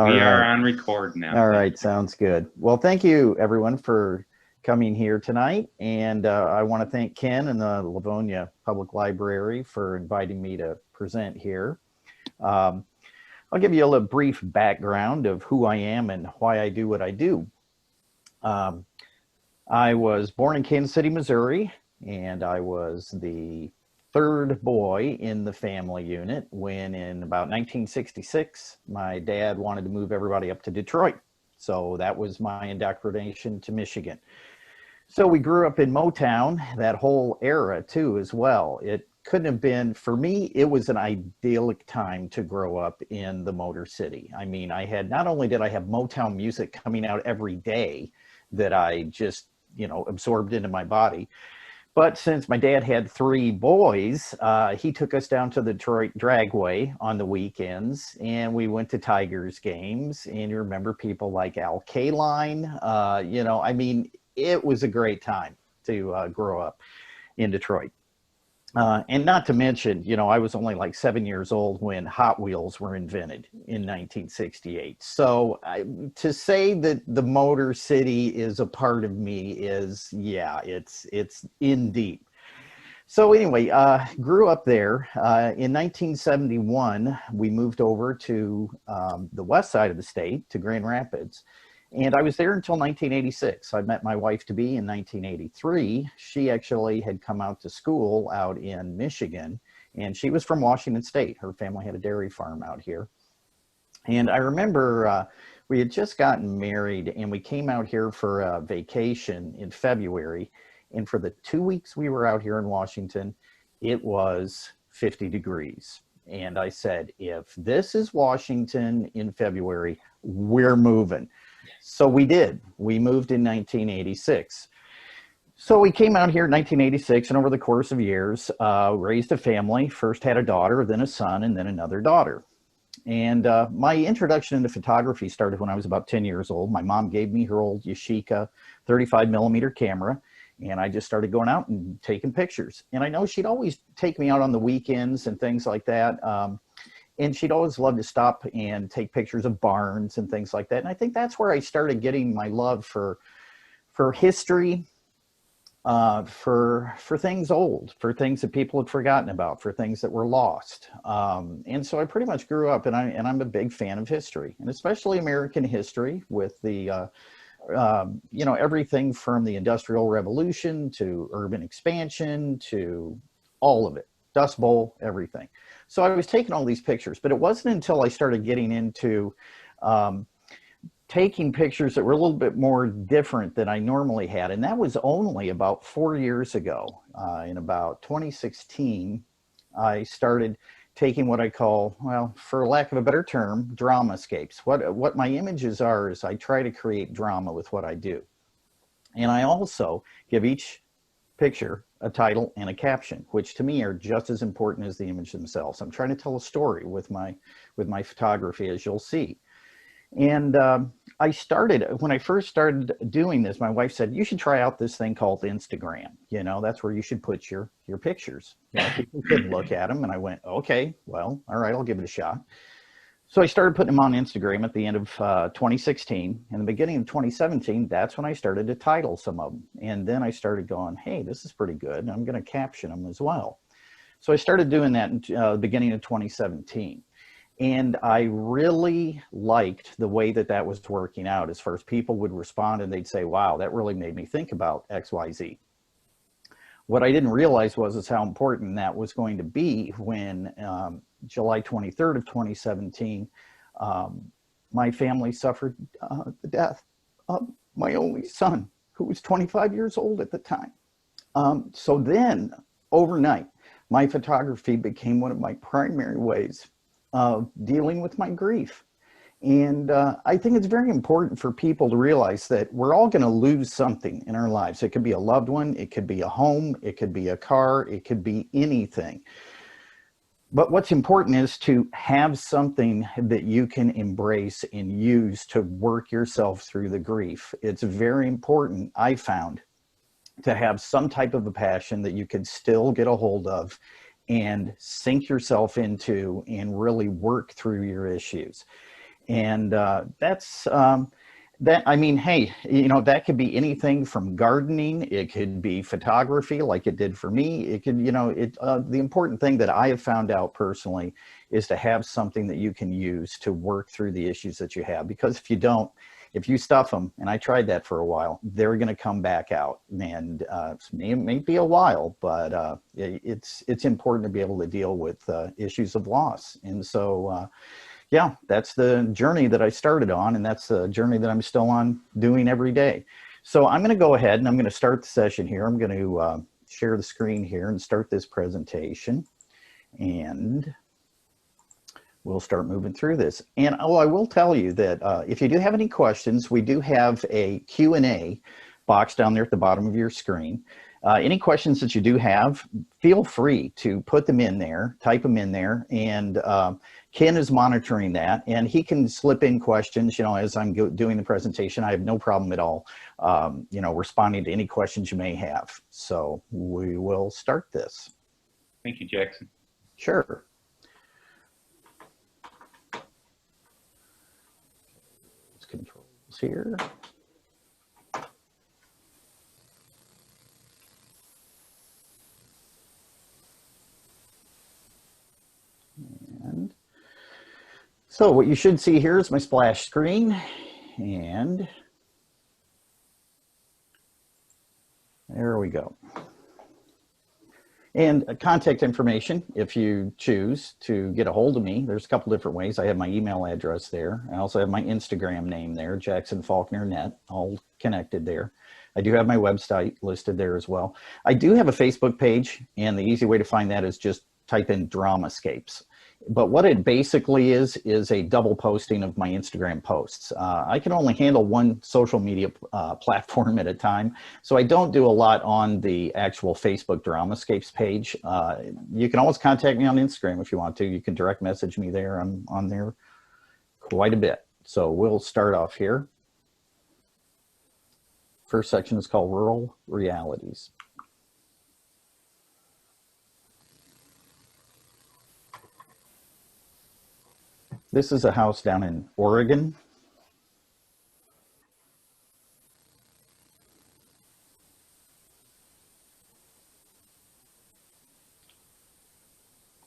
We are on record now. All right, sounds good. Well, thank you everyone for coming here tonight. And I want to thank Ken and the Livonia Public Library for inviting me to present here. I'll give you a little brief background of who I am and why I do what I do. I was born in Kansas City, Missouri, and I was the third boy in the family unit when in about 1966, my dad wanted to move everybody up to Detroit. So that was my indoctrination to Michigan. So we grew up in Motown, that whole era too as well. It couldn't have been, for me, it was an idyllic time to grow up in the Motor City. I mean, not only did I have Motown music coming out every day that I just, absorbed into my body, but since my dad had three boys, he took us down to the Detroit Dragway on the weekends, and we went to Tigers games. And you remember people like Al Kaline, I mean, it was a great time to grow up in Detroit. And not to mention, I was only like 7 years old when Hot Wheels were invented in 1968. So to say that the Motor City is a part of me is, yeah, it's in deep. So anyway, grew up there. In 1971, we moved over to the west side of the state, to Grand Rapids. And I was there until 1986. I met my wife-to-be in 1983. She actually had come out to school out in Michigan, and she was from Washington State. Her family had a dairy farm out here. And I remember we had just gotten married, and we came out here for a vacation in February. And for the 2 weeks we were out here in Washington, it was 50 degrees. And I said, if this is Washington in February, we're moving. So we did. We moved in 1986. So we came out here in 1986, and over the course of years, raised a family. First had a daughter, then a son, and then another daughter. And my introduction into photography started when I was about 10 years old. My mom gave me her old Yashica 35 millimeter camera, and I just started going out and taking pictures. And I know she'd always take me out on the weekends and things like that. And she'd always love to stop and take pictures of barns and things like that. And I think that's where I started getting my love for history, for things old, for things that people had forgotten about, for things that were lost. And so I pretty much grew up, and I'm a big fan of history, and especially American history, with the everything from the Industrial Revolution to urban expansion to all of it, Dust Bowl, everything. So I was taking all these pictures, but it wasn't until I started getting into taking pictures that were a little bit more different than I normally had. And that was only about 4 years ago. In about 2016, I started taking what I call, well, for lack of a better term, dramascapes. What my images are is I try to create drama with what I do. And I also give each picture a title and a caption, which to me are just as important as the image themselves. I'm trying to tell a story with my photography, as you'll see. And when I first started doing this, my wife said, you should try out this thing called Instagram. That's where you should put your pictures. People could look at them. And I went, okay, well, all right, I'll give it a shot. So I started putting them on Instagram at the end of 2016. In the beginning of 2017, that's when I started to title some of them. And then I started going, hey, this is pretty good. And I'm going to caption them as well. So I started doing that in the beginning of 2017. And I really liked the way that was working out, as far as people would respond and they'd say, wow, that really made me think about X, Y, Z. What I didn't realize was how important that was going to be when July 23rd of 2017, my family suffered the death of my only son, who was 25 years old at the time. So then, overnight, my photography became one of my primary ways of dealing with my grief. And I think it's very important for people to realize that we're all going to lose something in our lives. It could be a loved one, it could be a home, it could be a car, it could be anything. But what's important is to have something that you can embrace and use to work yourself through the grief. It's very important, I found, to have some type of a passion that you can still get a hold of and sink yourself into and really work through your issues. And that, I mean, hey, you know, that could be anything from gardening. It could be photography, like it did for me. It could, you know, the important thing that I have found out personally is to have something that you can use to work through the issues that you have. Because if you don't, if you stuff them, and I tried that for a while, they're going to come back out. And it may be a while, but it's important to be able to deal with issues of loss. And so, yeah, that's the journey that I started on, and that's the journey that I'm still on doing every day. So I'm going to go ahead and I'm going to start the session here. I'm going to share the screen here and start this presentation, and we'll start moving through this. And I will tell you that if you do have any questions, we do have a Q&A box down there at the bottom of your screen. Any questions that you do have, feel free to put them in there, type them in there, and Ken is monitoring that, and he can slip in questions, you know, as I'm doing the presentation. I have no problem at all, you know, responding to any questions you may have. So we will start this. Thank you, Jackson. Sure. Controls here. And so what you should see here is my splash screen, and there we go. And contact information, if you choose to get a hold of me, there's a couple different ways. I have my email address there. I also have my Instagram name there, Jackson Faulkner Net, all connected there. I do have my website listed there as well. I do have a Facebook page, and the easy way to find that is just type in Dramascapes. But what it basically is a double posting of my Instagram posts. I can only handle one social media platform at a time, so I don't do a lot on the actual Facebook Dramascapes page. You can always contact me on Instagram if you want to. You can direct message me there. I'm on there quite a bit. So we'll start off here. First section is called Rural Realities. This is a house down in Oregon.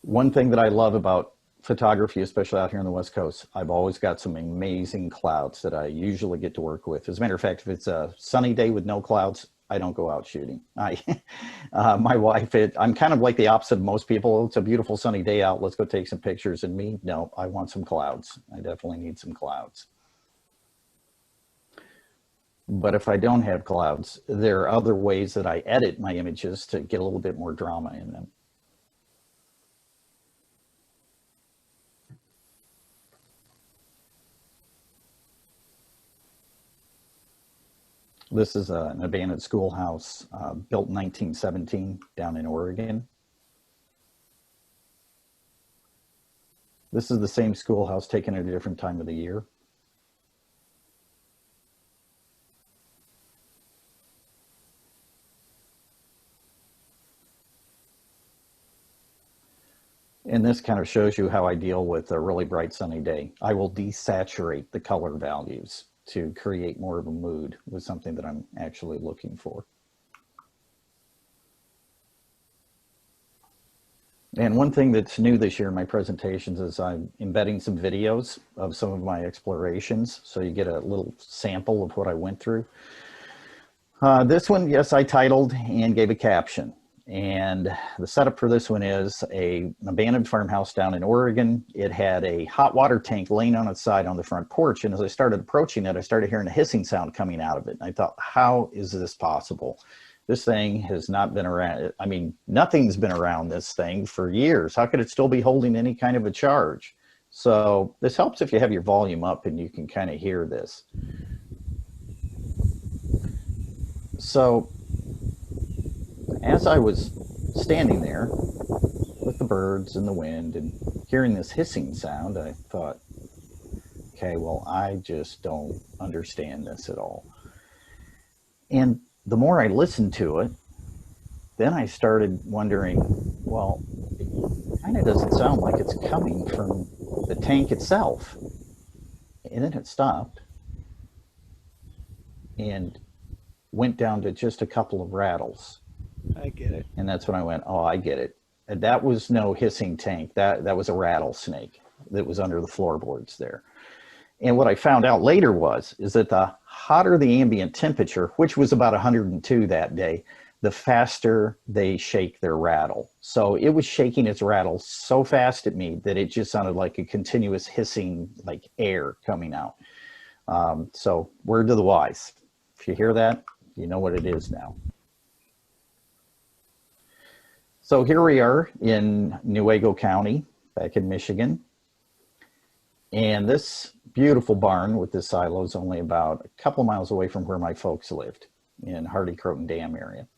One thing that I love about photography, especially out here on the West Coast, I've always got some amazing clouds that I usually get to work with. As a matter of fact, if it's a sunny day with no clouds, I don't go out shooting. My wife, I'm kind of like the opposite of most people. It's a beautiful sunny day out. Let's go take some pictures. And me, no, I want some clouds. I definitely need some clouds. But if I don't have clouds, there are other ways that I edit my images to get a little bit more drama in them. This is an abandoned schoolhouse built in 1917 down in Oregon. This is the same schoolhouse taken at a different time of the year. And this kind of shows you how I deal with a really bright sunny day. I will desaturate the color values to create more of a mood with something that I'm actually looking for. And one thing that's new this year in my presentations is I'm embedding some videos of some of my explorations, so you get a little sample of what I went through. This one, yes, I titled and gave a caption. And the setup for this one is an abandoned farmhouse down in Oregon. It had a hot water tank laying on its side on the front porch. And as I started approaching it, I started hearing a hissing sound coming out of it. And I thought, how is this possible? This thing has not been around. I mean, nothing's been around this thing for years. How could it still be holding any kind of a charge? So this helps if you have your volume up and you can kind of hear this. So as I was standing there with the birds and the wind and hearing this hissing sound, I thought, okay, well, I just don't understand this at all. And the more I listened to it, then I started wondering, well, it kind of doesn't sound like it's coming from the tank itself. And then it stopped and went down to just a couple of rattles. I get it. And that's when I went, oh, I get it. And that was no hissing tank. That was a rattlesnake that was under the floorboards there. And what I found out later is that the hotter the ambient temperature, which was about 102 that day, the faster they shake their rattle. So it was shaking its rattle so fast at me that it just sounded like a continuous hissing, like air coming out. So word to the wise. If you hear that, you know what it is now. So here we are in Newaygo County, back in Michigan. And this beautiful barn with this silo is only about a couple miles away from where my folks lived in Hardy-Croton Dam area.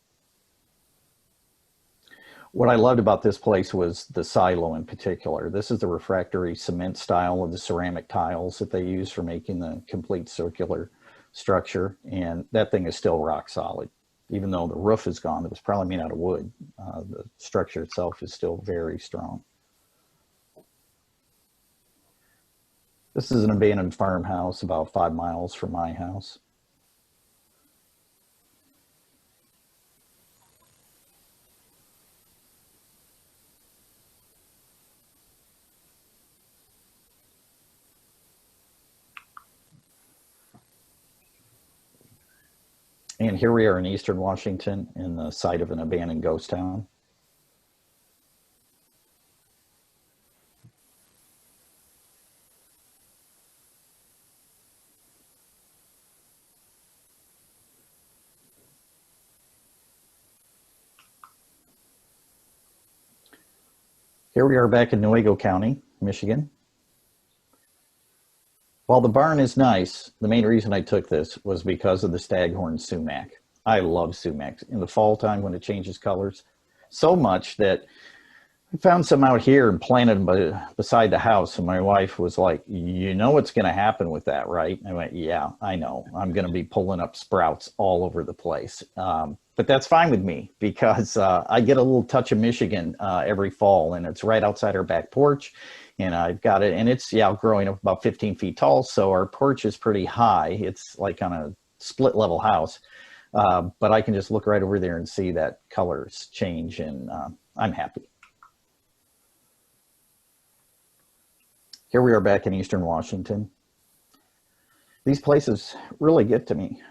What I loved about this place was the silo in particular. This is the refractory cement style of the ceramic tiles that they use for making the complete circular structure. And that thing is still rock solid. Even though the roof is gone, it was probably made out of wood. The structure itself is still very strong. This is an abandoned farmhouse about 5 miles from my house. And here we are in Eastern Washington in the site of an abandoned ghost town. Here we are back in Newaygo County, Michigan. While the barn is nice, the main reason I took this was because of the staghorn sumac. I love sumacs. In the fall time when it changes colors, so much that I found some out here and planted them beside the house. And my wife was like, you know what's going to happen with that, right? I went, yeah, I know. I'm going to be pulling up sprouts all over the place. But that's fine with me because I get a little touch of Michigan every fall, and it's right outside our back porch. And I've got it, and it's growing up about 15 feet tall. So our porch is pretty high. It's like on a split level house. But I can just look right over there and see that colors change, and I'm happy. Here we are back in Eastern Washington. These places really get to me.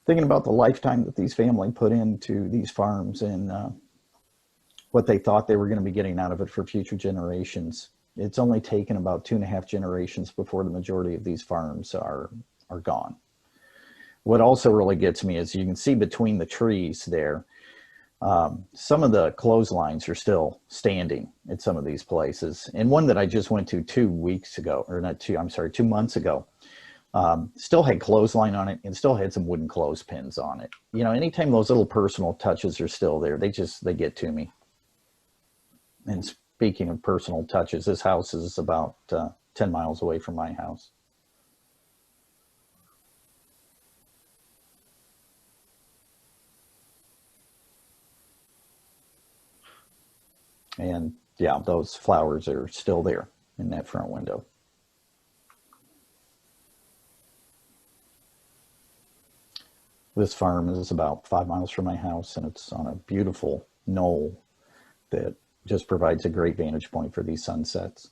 Thinking about the lifetime that these family put into these farms and what they thought they were going to be getting out of it for future generations. It's only taken about 2.5 generations before the majority of these farms are gone. What also really gets me is you can see between the trees there, some of the clotheslines are still standing at some of these places. And one that I just went to 2 weeks ago, or not two, I'm sorry, 2 months ago, still had clothesline on it and still had some wooden clothespins on it. You know, anytime those little personal touches are still there, they get to me. And speaking of personal touches, this house is about 10 miles away from my house. And yeah, those flowers are still there in that front window. This farm is about 5 miles from my house, and it's on a beautiful knoll that just provides a great vantage point for these sunsets.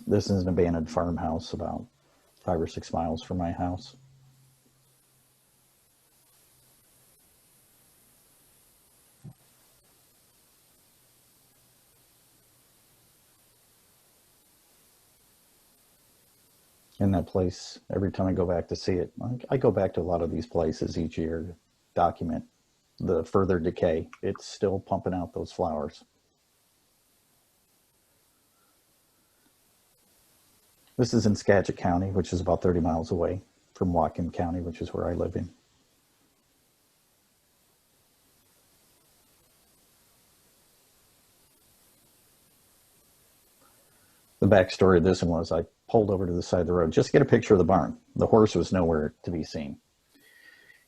This is an abandoned farmhouse about 5 or 6 miles from my house. In that place, every time I go back to see it, I go back to a lot of these places each year to document the further decay. It's still pumping out those flowers. This is in Skagit County, which is about 30 miles away from Whatcom County, which is where I live in. The backstory of this one was I pulled over to the side of the road just to get a picture of the barn. The horse was nowhere to be seen.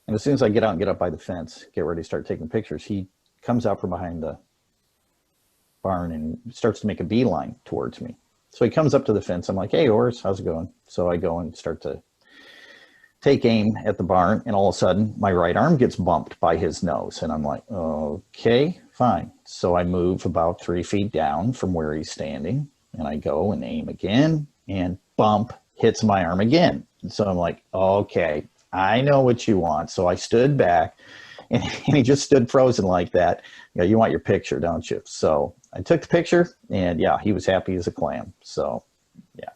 And as soon as I get out and get up by the fence, get ready to start taking pictures, he comes out from behind the barn and starts to make a beeline towards me. So he comes up to the fence. I'm like, hey, Horace, how's it going? So I go and start to take aim at the barn, and all of a sudden my right arm gets bumped by his nose. And I'm like, okay, fine. So I move about 3 feet down from where he's standing, and I go and aim again, and bump hits my arm again. And so I'm like, okay, I know what you want. So I stood back, and he just stood frozen like that. You know, you want your picture, don't you? So I took the picture, and yeah, he was happy as a clam. So yeah,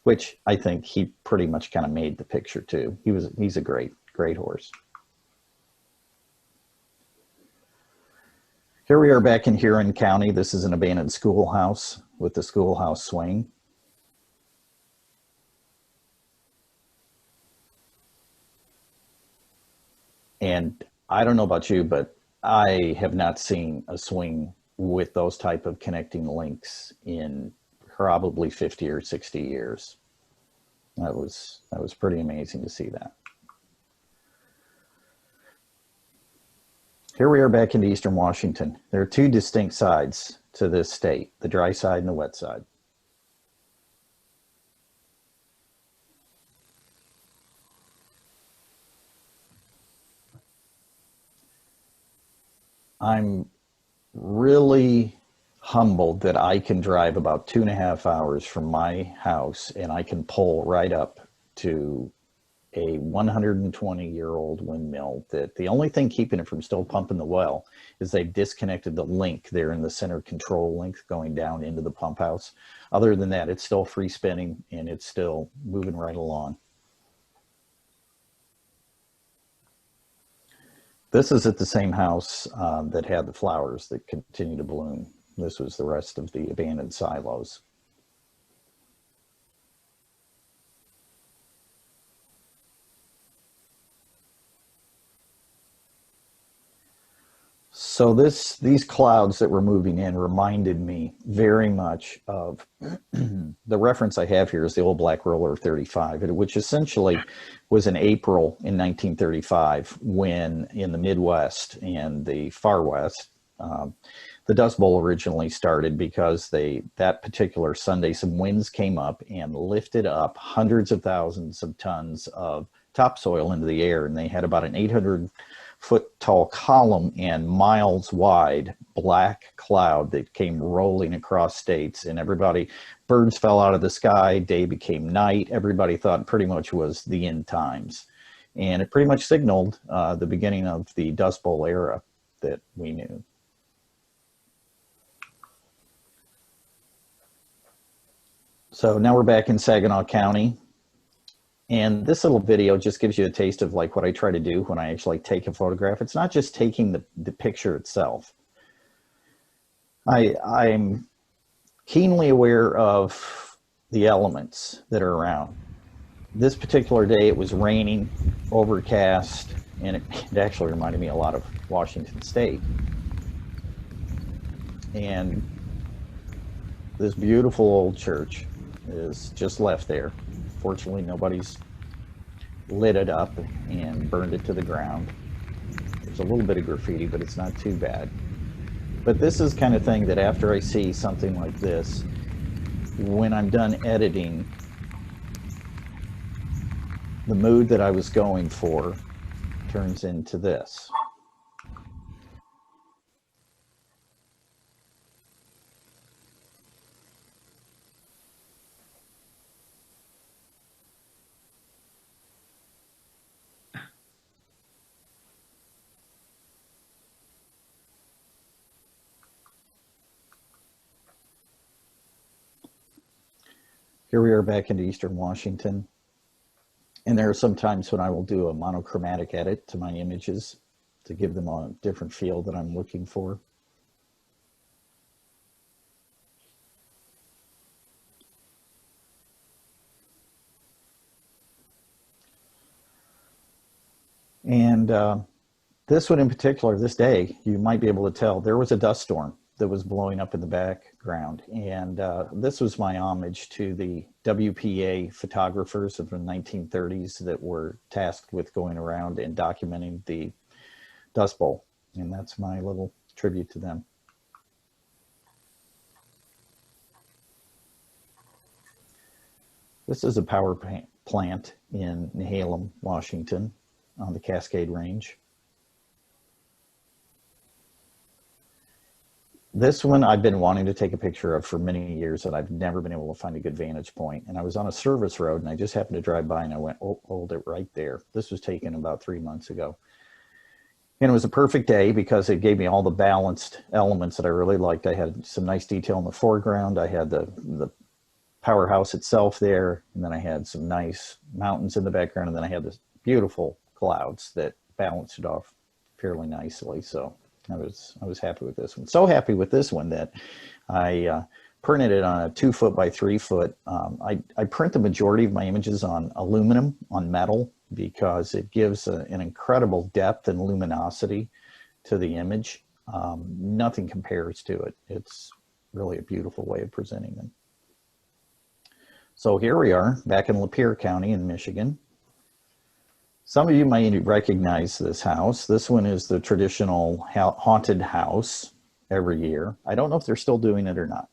which I think he pretty much kind of made the picture too. He's a great horse. Here we are back in Huron County. This is an abandoned schoolhouse with the schoolhouse swing. And I don't know about you, but I have not seen a swing with those type of connecting links in probably 50 or 60 years. That was pretty amazing to see that. Here we are back into Eastern Washington. There are two distinct sides to this state, the dry side and the wet side. I'm really humbled that I can drive about 2.5 hours from my house and I can pull right up to a 120-year-old windmill that the only thing keeping it from still pumping the well is they've disconnected the link there in the center control link going down into the pump house. Other than that, it's still free spinning and it's still moving right along. This is at the same house that had the flowers that continue to bloom. This was the rest of the abandoned silos. So these clouds that were moving in reminded me very much of the reference I have here is the old black roller 35, which essentially was in April in 1935 when in the Midwest and the far West, the Dust Bowl originally started because that particular Sunday some winds came up and lifted up hundreds of thousands of tons of topsoil into the air, and they had about an 800-foot tall column and miles wide black cloud that came rolling across states, and birds fell out of the sky, day became night. Everybody thought pretty much was the end times, and it pretty much signaled the beginning of the Dust Bowl era that we knew. So now we're back in Saginaw County. And this little video just gives you a taste of like what I try to do when I actually take a photograph. It's not just taking the picture itself. I'm keenly aware of the elements that are around. This particular day it was raining, overcast, and it actually reminded me a lot of Washington State. And this beautiful old church is just left there. Fortunately, nobody's lit it up and burned it to the ground. There's a little bit of graffiti, but it's not too bad. But this is kind of thing that after I see something like this, when I'm done editing, the mood that I was going for turns into this. Here we are back into Eastern Washington. And there are some times when I will do a monochromatic edit to my images to give them a different feel that I'm looking for. And this one in particular, this day, you might be able to tell there was a dust storm that was blowing up in the background. And this was my homage to the WPA photographers of the 1930s that were tasked with going around and documenting the Dust Bowl. And that's my little tribute to them. This is a power plant in Nehalem, Washington, on the Cascade Range. This one I've been wanting to take a picture of for many years, and I've never been able to find a good vantage point. And I was on a service road, and I just happened to drive by, and I went, oh, hold it right there. This was taken about 3 months ago. And it was a perfect day because it gave me all the balanced elements that I really liked. I had some nice detail in the foreground. I had the powerhouse itself there, and then I had some nice mountains in the background, and then I had this beautiful clouds that balanced it off fairly nicely. So I was happy with this one. So happy with this one that I printed it on a 2 foot by 3 foot. I print the majority of my images on aluminum, on metal, because it gives an incredible depth and luminosity to the image. Nothing compares to it. It's really a beautiful way of presenting them. So here we are back in Lapeer County in Michigan. Some of you might recognize this house. This one is the traditional haunted house every year. I don't know if they're still doing it or not.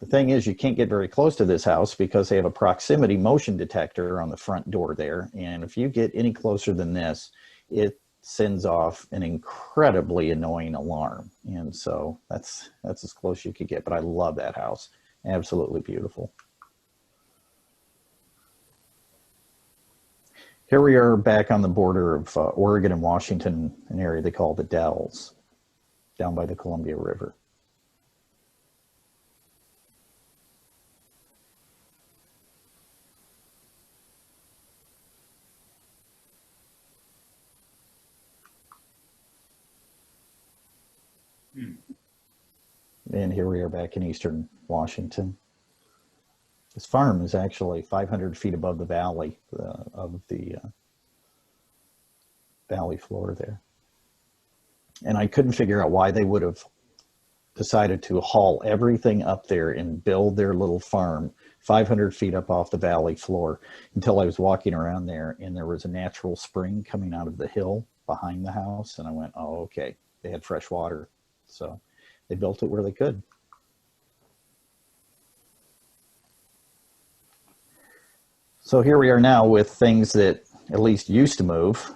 The thing is, you can't get very close to this house because they have a proximity motion detector on the front door there. And if you get any closer than this, it sends off an incredibly annoying alarm. And so that's as close as you could get. But I love that house. Absolutely beautiful. Here we are back on the border of Oregon and Washington, an area they call the Dells, down by the Columbia River. And here we are back in eastern Washington. This farm is actually 500 feet above the valley of the valley floor there. And I couldn't figure out why they would have decided to haul everything up there and build their little farm 500 feet up off the valley floor until I was walking around there and there was a natural spring coming out of the hill behind the house. And I went, oh, okay, they had fresh water. So they built it where they could. So here we are now with things that at least used to move.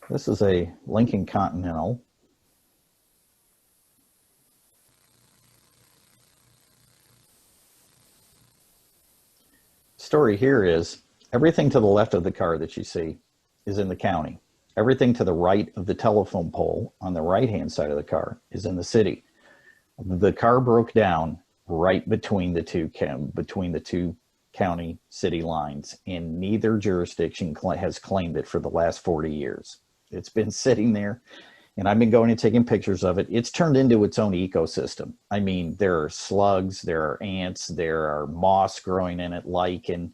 This is a Lincoln Continental. Story here is everything to the left of the car that you see is in the county. Everything to the right of the telephone pole on the right-hand side of the car is in the city. The car broke down right between the two county city lines, and neither jurisdiction has claimed it for the last 40 years. It's been sitting there, and I've been going and taking pictures of it. It's turned into its own ecosystem. I mean, there are slugs, there are ants, there are moss growing in it, lichen.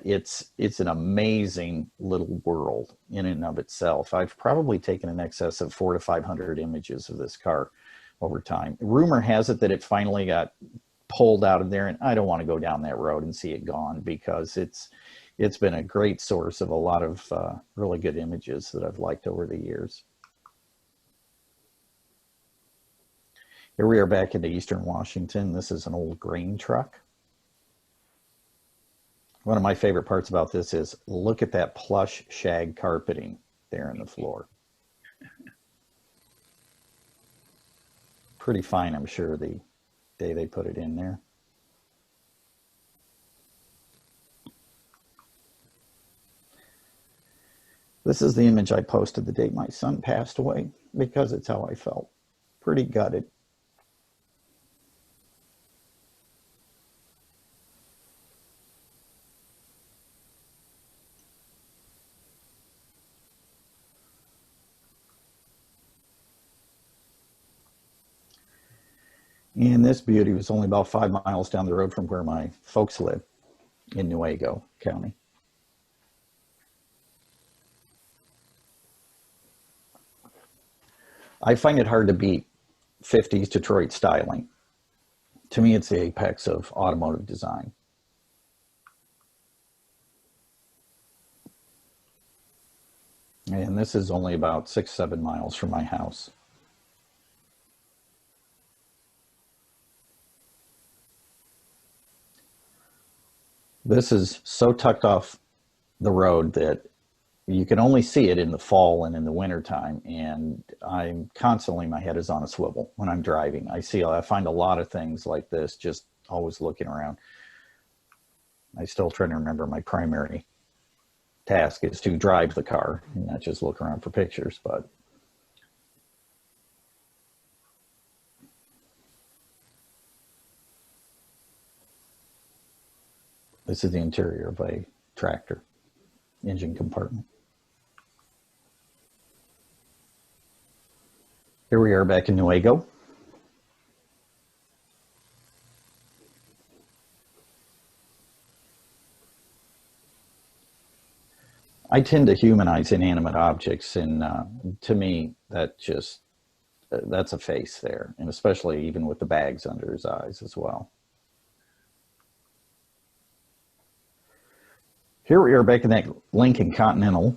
It's an amazing little world in and of itself. I've probably taken in excess of 400 to 500 images of this car over time. Rumor has it that it finally got pulled out of there, and I don't want to go down that road and see it gone because it's been a great source of a lot of really good images that I've liked over the years. Here we are back into eastern Washington. This is an old grain truck. One of my favorite parts about this is look at that plush shag carpeting there in the floor. Pretty fine, I'm sure, the day they put it in there. This is the image I posted the day my son passed away because it's how I felt. Pretty gutted. And this beauty was only about 5 miles down the road from where my folks live in Newaygo County. I find it hard to beat 50s Detroit styling. To me, it's the apex of automotive design. And this is only about 6-7 miles from my house. This is so tucked off the road that you can only see it in the fall and in the winter time. And I'm constantly, my head is on a swivel when I'm driving. I find a lot of things like this, just always looking around. I still try to remember my primary task is to drive the car and not just look around for pictures, but this is the interior of a tractor engine compartment. Here we are back in Newaygo. I tend to humanize inanimate objects, and to me, that's a face there, and especially even with the bags under his eyes as well. Here we are back in that Lincoln Continental.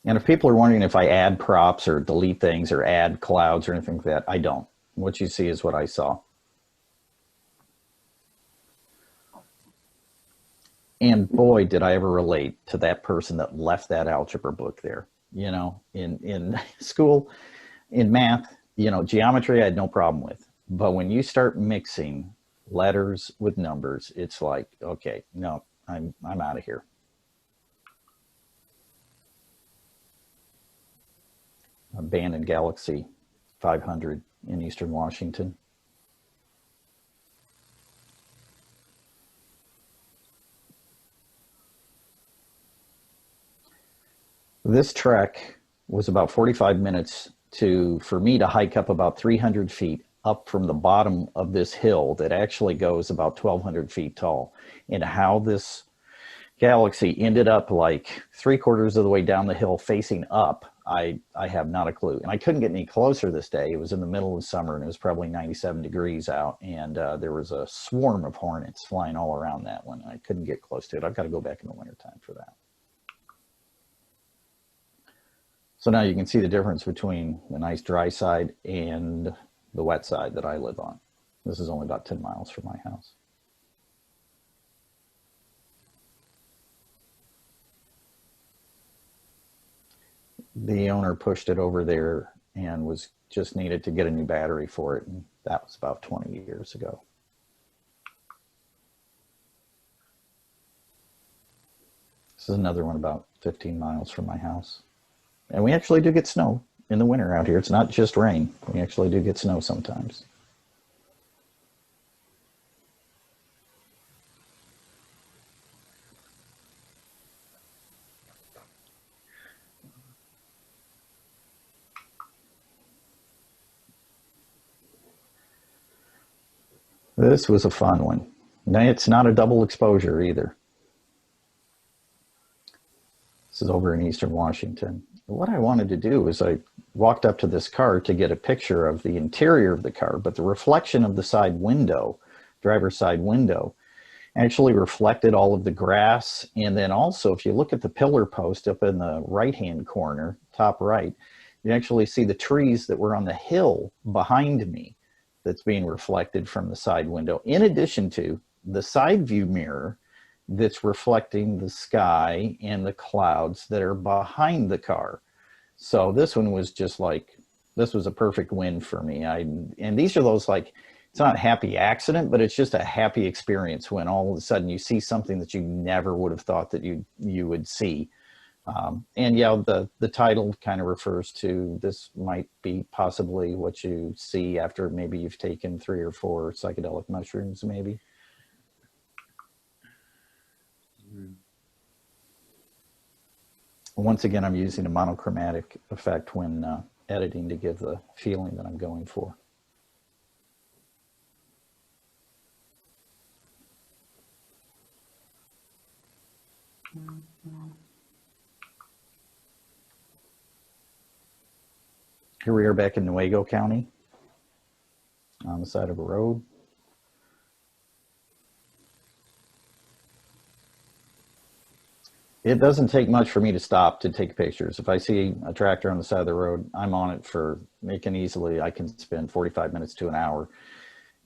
And if people are wondering if I add props or delete things or add clouds or anything like that, I don't. What you see is what I saw. And boy, did I ever relate to that person that left that algebra book there. You know, in school, in math, you know, geometry I had no problem with. But when you start mixing letters with numbers, it's like, okay, no, I'm out of here. Abandoned Galaxy 500 in Eastern Washington. This trek was about 45 minutes for me to hike up about 300 feet up from the bottom of this hill that actually goes about 1,200 feet tall. And how this galaxy ended up like 3/4 of the way down the hill facing up, I have not a clue. And I couldn't get any closer this day. It was in the middle of summer and it was probably 97 degrees out. And there was a swarm of hornets flying all around that one. I couldn't get close to it. I've got to go back in the wintertime for that. So now you can see the difference between the nice dry side and the wet side that I live on. This is only about 10 miles from my house. The owner pushed it over there and just needed to get a new battery for it. And that was about 20 years ago. This is another one about 15 miles from my house. And we actually do get snow in the winter out here. It's not just rain. We actually do get snow sometimes. This was a fun one. Now, it's not a double exposure either. This is over in Eastern Washington. What I wanted to do is I walked up to this car to get a picture of the interior of the car, but the reflection of the side window, driver's side window, actually reflected all of the grass. And then also, if you look at the pillar post up in the right-hand corner, top right, you actually see the trees that were on the hill behind me that's being reflected from the side window, in addition to the side view mirror that's reflecting the sky and the clouds that are behind the car. So this one was just like, this was a perfect win for me. And these are those, like, it's not a happy accident, but it's just a happy experience when all of a sudden you see something that you never would have thought that you would see. And yeah, the title kind of refers to, this might be possibly what you see after maybe you've taken 3 or 4 psychedelic mushrooms, maybe. Once again, I'm using a monochromatic effect when editing to give the feeling that I'm going for. Here we are back in Nuevo County on the side of a road. It doesn't take much for me to stop to take pictures. If I see a tractor on the side of the road, I'm on it for, I can spend 45 minutes to an hour,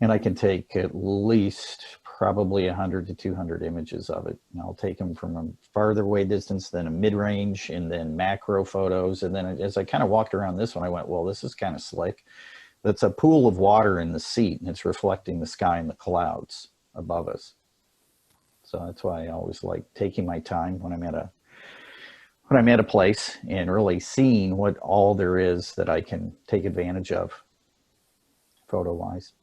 and I can take at least probably 100 to 200 images of it. And I'll take them from a farther away distance, then a mid-range, and then macro photos. And then as I kind of walked around this one, I went, well, this is kind of slick. That's a pool of water in the seat, and it's reflecting the sky and the clouds above us. So that's why I always like taking my time when I'm at a place and really seeing what all there is that I can take advantage of photo-wise.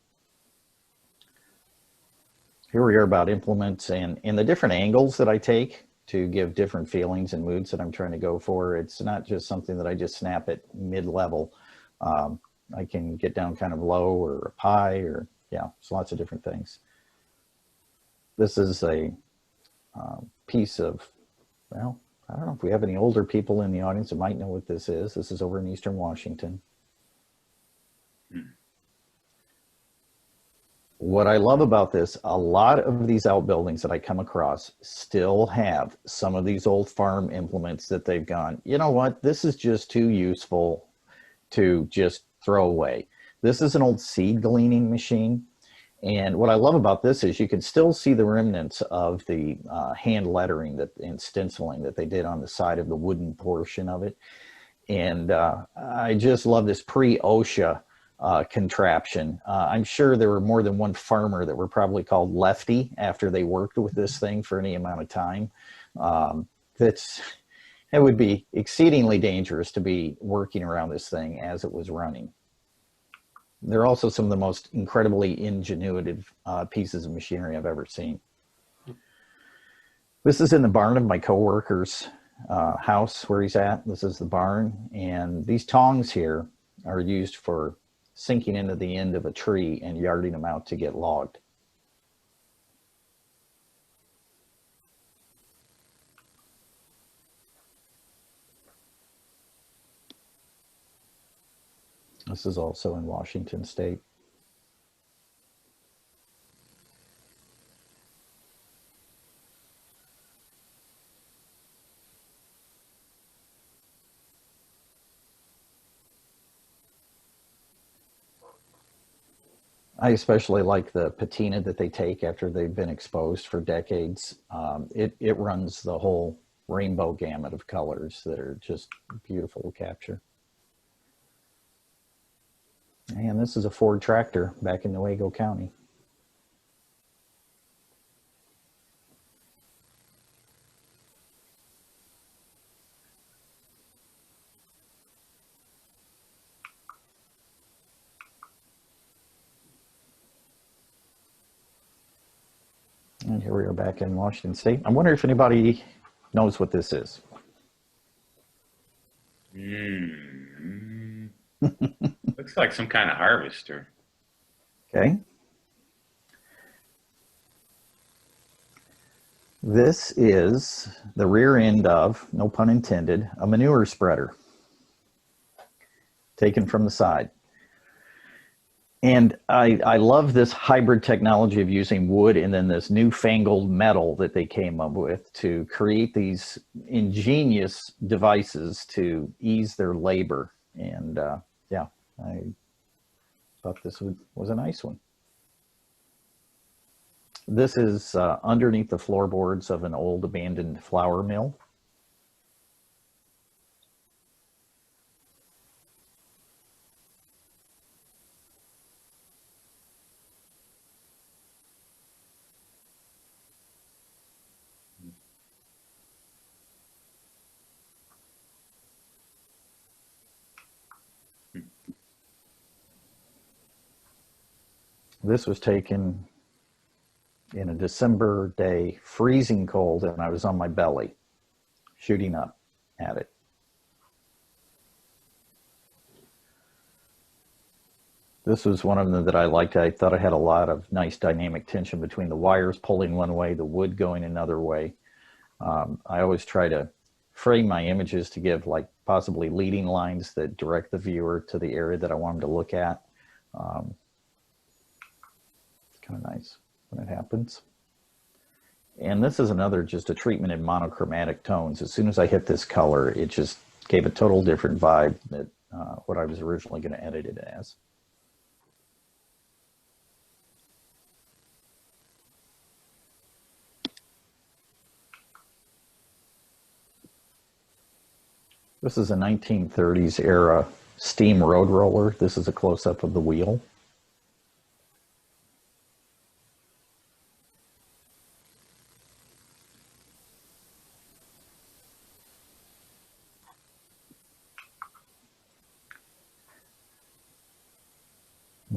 Here we are about implements and the different angles that I take to give different feelings and moods that I'm trying to go for. It's not just something that I just snap at mid-level. I can get down kind of low or up high, or yeah, there's lots of different things. This is a piece of, well, I don't know if we have any older people in the audience that might know what this is. This is over in Eastern Washington. What I love about this, a lot of these outbuildings that I come across still have some of these old farm implements that they've gone, you know what, this is just too useful to just throw away. This is an old seed gleaning machine. And what I love about this is you can still see the remnants of the hand lettering and stenciling that they did on the side of the wooden portion of it. And I just love this pre-OSHA contraption. I'm sure there were more than one farmer that were probably called Lefty after they worked with this thing for any amount of time. It would be exceedingly dangerous to be working around this thing as it was running. They're also some of the most incredibly ingenuitive pieces of machinery I've ever seen. This is in the barn of my coworker's house where he's at. This is the barn, and these tongs here are used for sinking into the end of a tree and yarding them out to get logged. This is also in Washington State. I especially like the patina that they take after they've been exposed for decades. It runs the whole rainbow gamut of colors that are just beautiful to capture. And this is a Ford tractor back in Nuevo County. And here we are back in Washington State. I wonder if anybody knows what this is. Looks like some kind of harvester. Okay. This is the rear end of, no pun intended, a manure spreader taken from the side. And I love this hybrid technology of using wood and then this newfangled metal that they came up with to create these ingenious devices to ease their labor. And yeah, I thought this was a nice one. This is underneath the floorboards of an old abandoned flour mill. This was taken in a December day, freezing cold, and I was on my belly, shooting up at it. This was one of them that I liked. I thought it had a lot of nice dynamic tension between the wires pulling one way, the wood going another way. I always try to frame my images to give like possibly leading lines that direct the viewer to the area that I want them to look at. It's kind of nice when it happens. And this is another, just a treatment in monochromatic tones. As soon as I hit this color, it just gave a total different vibe that what I was originally going to edit it as. This is a 1930s era steam road roller. This is a close-up of the wheel.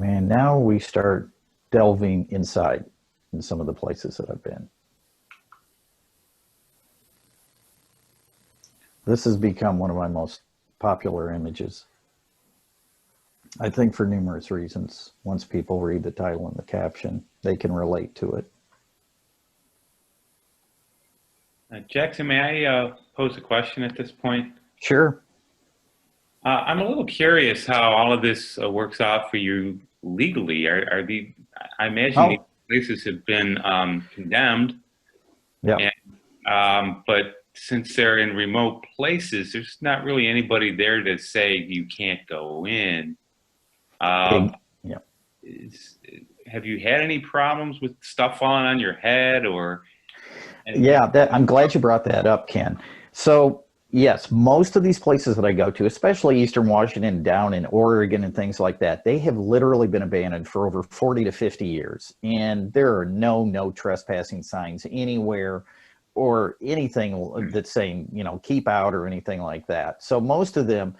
And now we start delving inside in some of the places that I've been. This has become one of my most popular images. I think for numerous reasons. Once people read the title and the caption, they can relate to it. Jackson, may I pose a question at this point? Sure. I'm a little curious how all of this works out for you legally. I imagine these places have been condemned. Yeah. But since they're in remote places, there's not really anybody there to say you can't go in. Yeah. Have you had any problems with stuff falling on your head or? Yeah, I'm glad you brought that up, Ken. So yes, most of these places that I go to, especially Eastern Washington, down in Oregon and things like that, they have literally been abandoned for over 40 to 50 years. And there are no trespassing signs anywhere or anything that's saying, you know, keep out or anything like that. So most of them,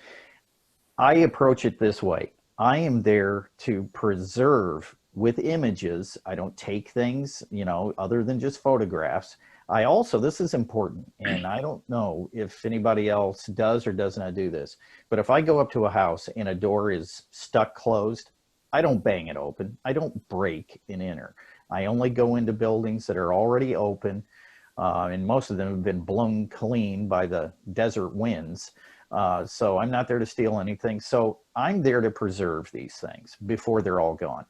I approach it this way. I am there to preserve with images. I don't take things, you know, other than just photographs. I also, this is important, and I don't know if anybody else does or does not do this, but if I go up to a house and a door is stuck closed, I don't bang it open. I don't break and enter. I only go into buildings that are already open, and most of them have been blown clean by the desert winds. So I'm not there to steal anything. So I'm there to preserve these things before they're all gone.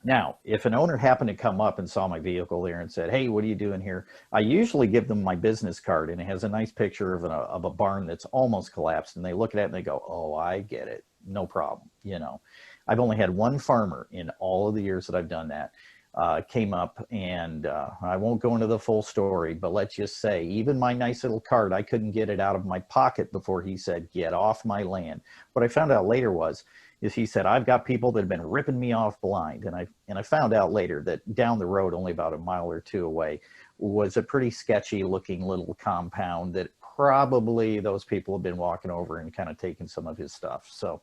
Now, if an owner happened to come up and saw my vehicle there and said, hey, what are you doing here? I usually give them my business card, and it has a nice picture of a barn that's almost collapsed. And they look at it and they go, oh, I get it. No problem. You know, I've only had one farmer in all of the years that I've done that came up, and I won't go into the full story, but let's just say even my nice little card, I couldn't get it out of my pocket before he said, get off my land. What I found out later is he said, I've got people that have been ripping me off blind. And I found out later that down the road, only about a mile or two away, was a pretty sketchy looking little compound that probably those people have been walking over and kind of taking some of his stuff. So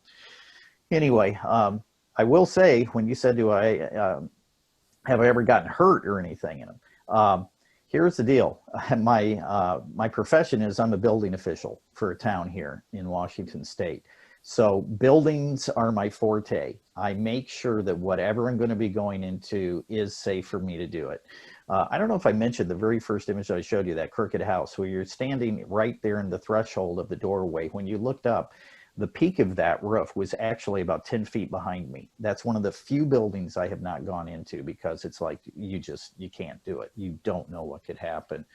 anyway, I will say, when you said, have I ever gotten hurt or anything in them? Here's the deal. My profession is I'm a building official for a town here in Washington State. So buildings are my forte. I make sure that whatever I'm going to be going into is safe for me to do it. I don't know if I mentioned the very first image I showed you, that crooked house, where you're standing right there in the threshold of the doorway. When you looked up, the peak of that roof was actually about 10 feet behind me. That's one of the few buildings I have not gone into, because it's like, you can't do it. You don't know what could happen.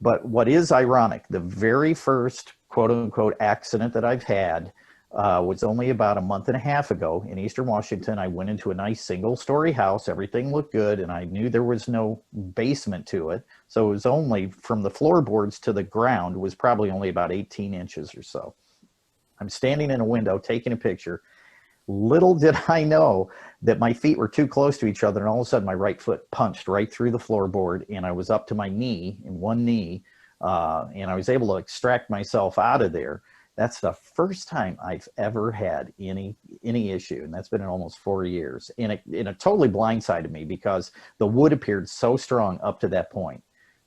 But what is ironic, the very first quote unquote accident that I've had was only about a month and a half ago in Eastern Washington. I went into a nice single story house. Everything looked good, and I knew there was no basement to it. So it was only from the floorboards to the ground was probably only about 18 inches or so. I'm standing in a window taking a picture. Little did I know that my feet were too close to each other, and all of a sudden my right foot punched right through the floorboard, and I was up to my knee, in one knee, and I was able to extract myself out of there. That's the first time I've ever had any issue, and that's been in almost 4 years. And it totally blindsided me, because the wood appeared so strong up to that point.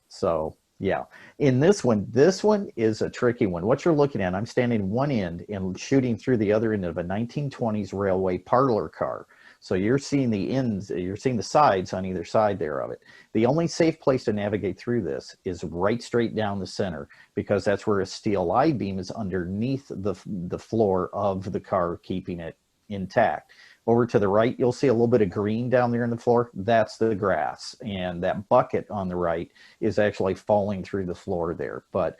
So yeah, in this one is a tricky one. What you're looking at, I'm standing one end and shooting through the other end of a 1920s railway parlor car. So you're seeing the ends, you're seeing the sides on either side there of it. The only safe place to navigate through this is right straight down the center, because that's where a steel I-beam is underneath the floor of the car, keeping it intact. Over to the right, you'll see a little bit of green down there in the floor. That's the grass. And that bucket on the right is actually falling through the floor there. But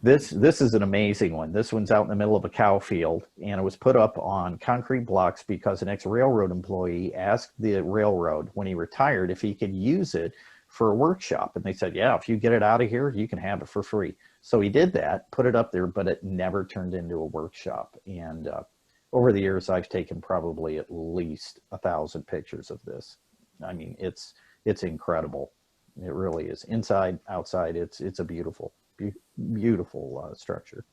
this is an amazing one. This one's out in the middle of a cow field, and it was put up on concrete blocks because an ex-railroad employee asked the railroad when he retired if he could use it for a workshop. And they said, yeah, if you get it out of here, you can have it for free. So he did that, put it up there, but it never turned into a workshop. And over the years, I've taken probably at least 1,000 pictures of this. I mean, it's incredible. It really is. Inside, outside, it's a beautiful structure.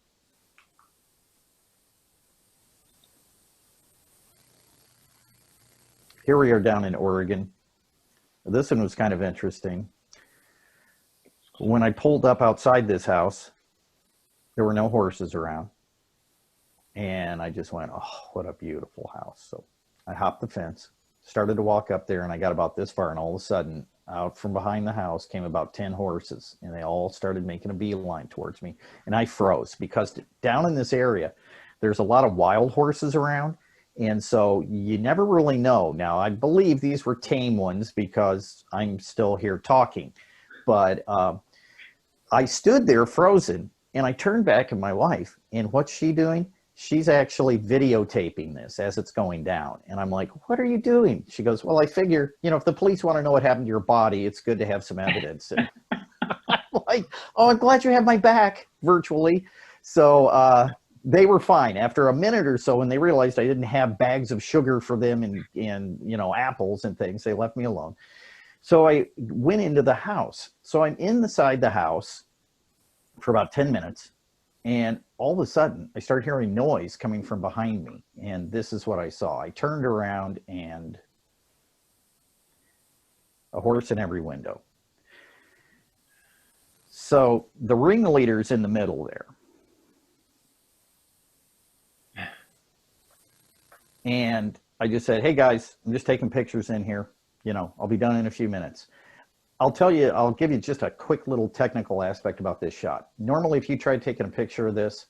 Here we are down in Oregon. This one was kind of interesting. When I pulled up outside this house, there were no horses around. And I just went, oh, what a beautiful house. So I hopped the fence, started to walk up there, and I got about this far, and all of a sudden, out from behind the house came about 10 horses, and they all started making a beeline towards me. And I froze, because down in this area, there's a lot of wild horses around. And so you never really know. Now, I believe these were tame ones because I'm still here talking. But I stood there frozen, and I turned back at my wife, and what's she doing? She's actually videotaping this as it's going down. And I'm like, what are you doing? She goes, well, I figure, you know, if the police want to know what happened to your body, it's good to have some evidence. And I'm like, oh, I'm glad you have my back virtually. So they were fine. After a minute or so, when they realized I didn't have bags of sugar for them and you know, apples and things, they left me alone. So I went into the house. So I'm inside the house for about 10 minutes. And all of a sudden, I started hearing noise coming from behind me. And this is what I saw. I turned around, and a horse in every window. So the ringleader's in the middle there. And I just said, hey, guys, I'm just taking pictures in here. You know, I'll be done in a few minutes. I'll give you just a quick little technical aspect about this shot. Normally, if you tried taking a picture of this,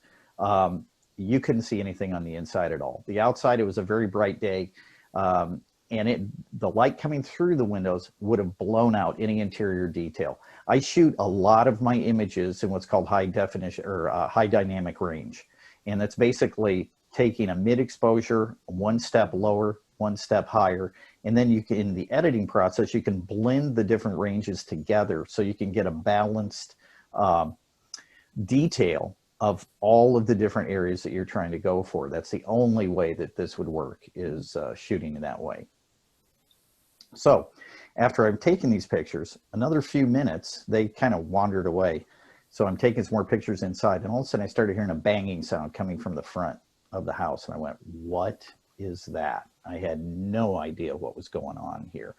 you couldn't see anything on the inside at all. The outside, it was a very bright day, and the light coming through the windows would have blown out any interior detail. I shoot a lot of my images in what's called high definition or high dynamic range, and that's basically taking a mid-exposure, one step lower, one step higher, and then you can, in the editing process, you can blend the different ranges together so you can get a balanced detail of all of the different areas that you're trying to go for. That's the only way that this would work, is shooting in that way. So after I've taken these pictures, another few minutes, they kind of wandered away. So I'm taking some more pictures inside, and all of a sudden I started hearing a banging sound coming from the front of the house, and I went, what is that? I had no idea what was going on here.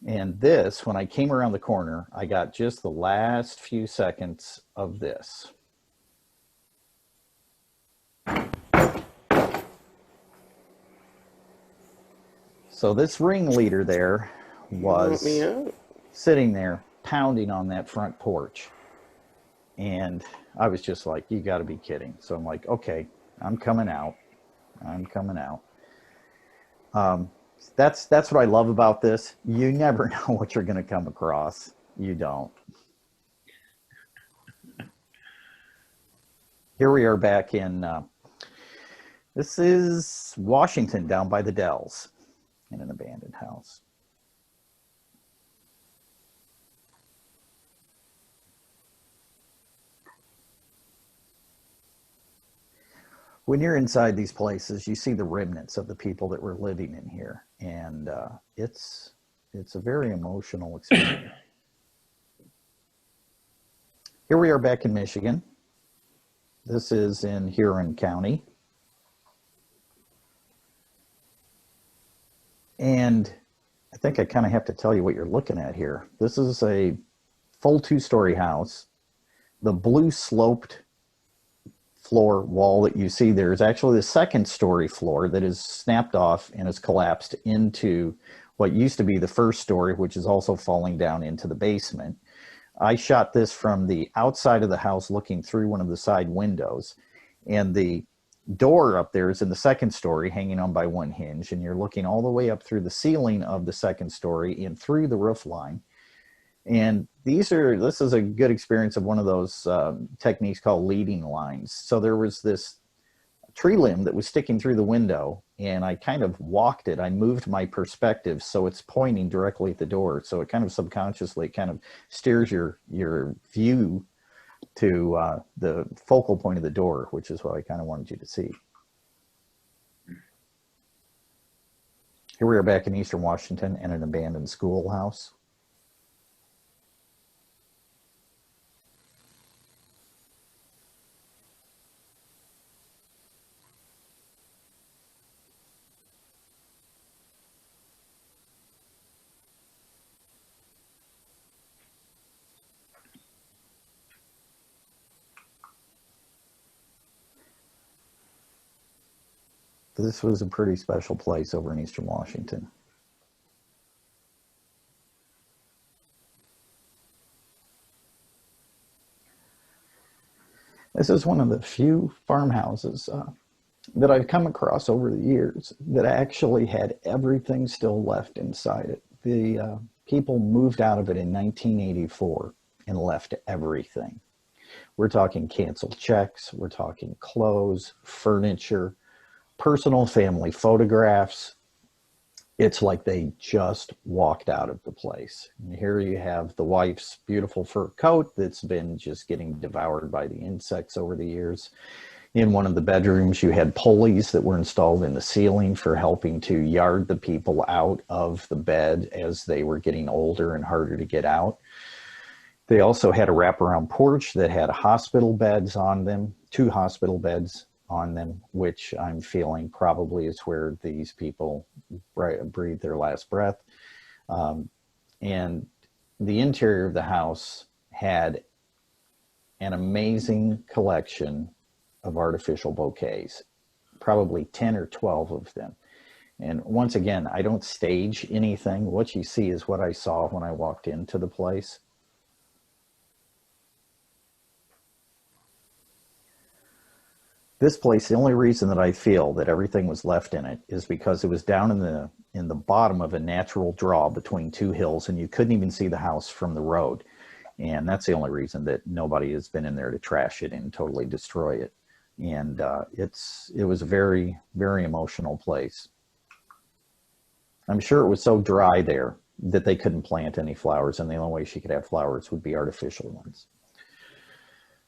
And this, when I came around the corner, I got just the last few seconds of this. So this ringleader there was sitting there pounding on that front porch. And I was just like, you got to be kidding. So I'm like, okay, I'm coming out. I'm coming out. That's what I love about this. You never know what you're going to come across. You don't. Here we are back in, this is Washington, down by the Dells, in an abandoned house. When you're inside these places, you see the remnants of the people that were living in here, and it's a very emotional experience. Here we are back in Michigan. This is in Huron County. And I think I kind of have to tell you what you're looking at here. This is a full 2-story house. The blue sloped floor wall that you see there is actually the second story floor that is snapped off and has collapsed into what used to be the first story, which is also falling down into the basement. I shot this from the outside of the house looking through one of the side windows, and the door up there is in the second story hanging on by one hinge, and you're looking all the way up through the ceiling of the second story and through the roof line. And this is a good experience of one of those techniques called leading lines. So there was this tree limb that was sticking through the window, and I kind of walked it. I moved my perspective so it's pointing directly at the door. So it kind of subconsciously kind of steers your view to the focal point of the door, which is what I kind of wanted you to see. Here we are back in Eastern Washington in an abandoned schoolhouse. This was a pretty special place over in Eastern Washington. This is one of the few farmhouses that I've come across over the years that actually had everything still left inside it. The people moved out of it in 1984 and left everything. We're talking canceled checks, we're talking clothes, furniture, personal family photographs. It's like they just walked out of the place. And here you have the wife's beautiful fur coat that's been just getting devoured by the insects over the years. In one of the bedrooms, you had pulleys that were installed in the ceiling for helping to yard the people out of the bed as they were getting older and harder to get out. They also had a wraparound porch that had hospital beds on them, 2 hospital beds on them, which I'm feeling probably is where these people breathe their last breath. And the interior of the house had an amazing collection of artificial bouquets, probably 10 or 12 of them. And once again, I don't stage anything. What you see is what I saw when I walked into the place. This place, the only reason that I feel that everything was left in it is because it was down in the bottom of a natural draw between 2 hills, and you couldn't even see the house from the road. And that's the only reason that nobody has been in there to trash it and totally destroy it. And it was a very, very emotional place. I'm sure it was so dry there that they couldn't plant any flowers, and the only way she could have flowers would be artificial ones.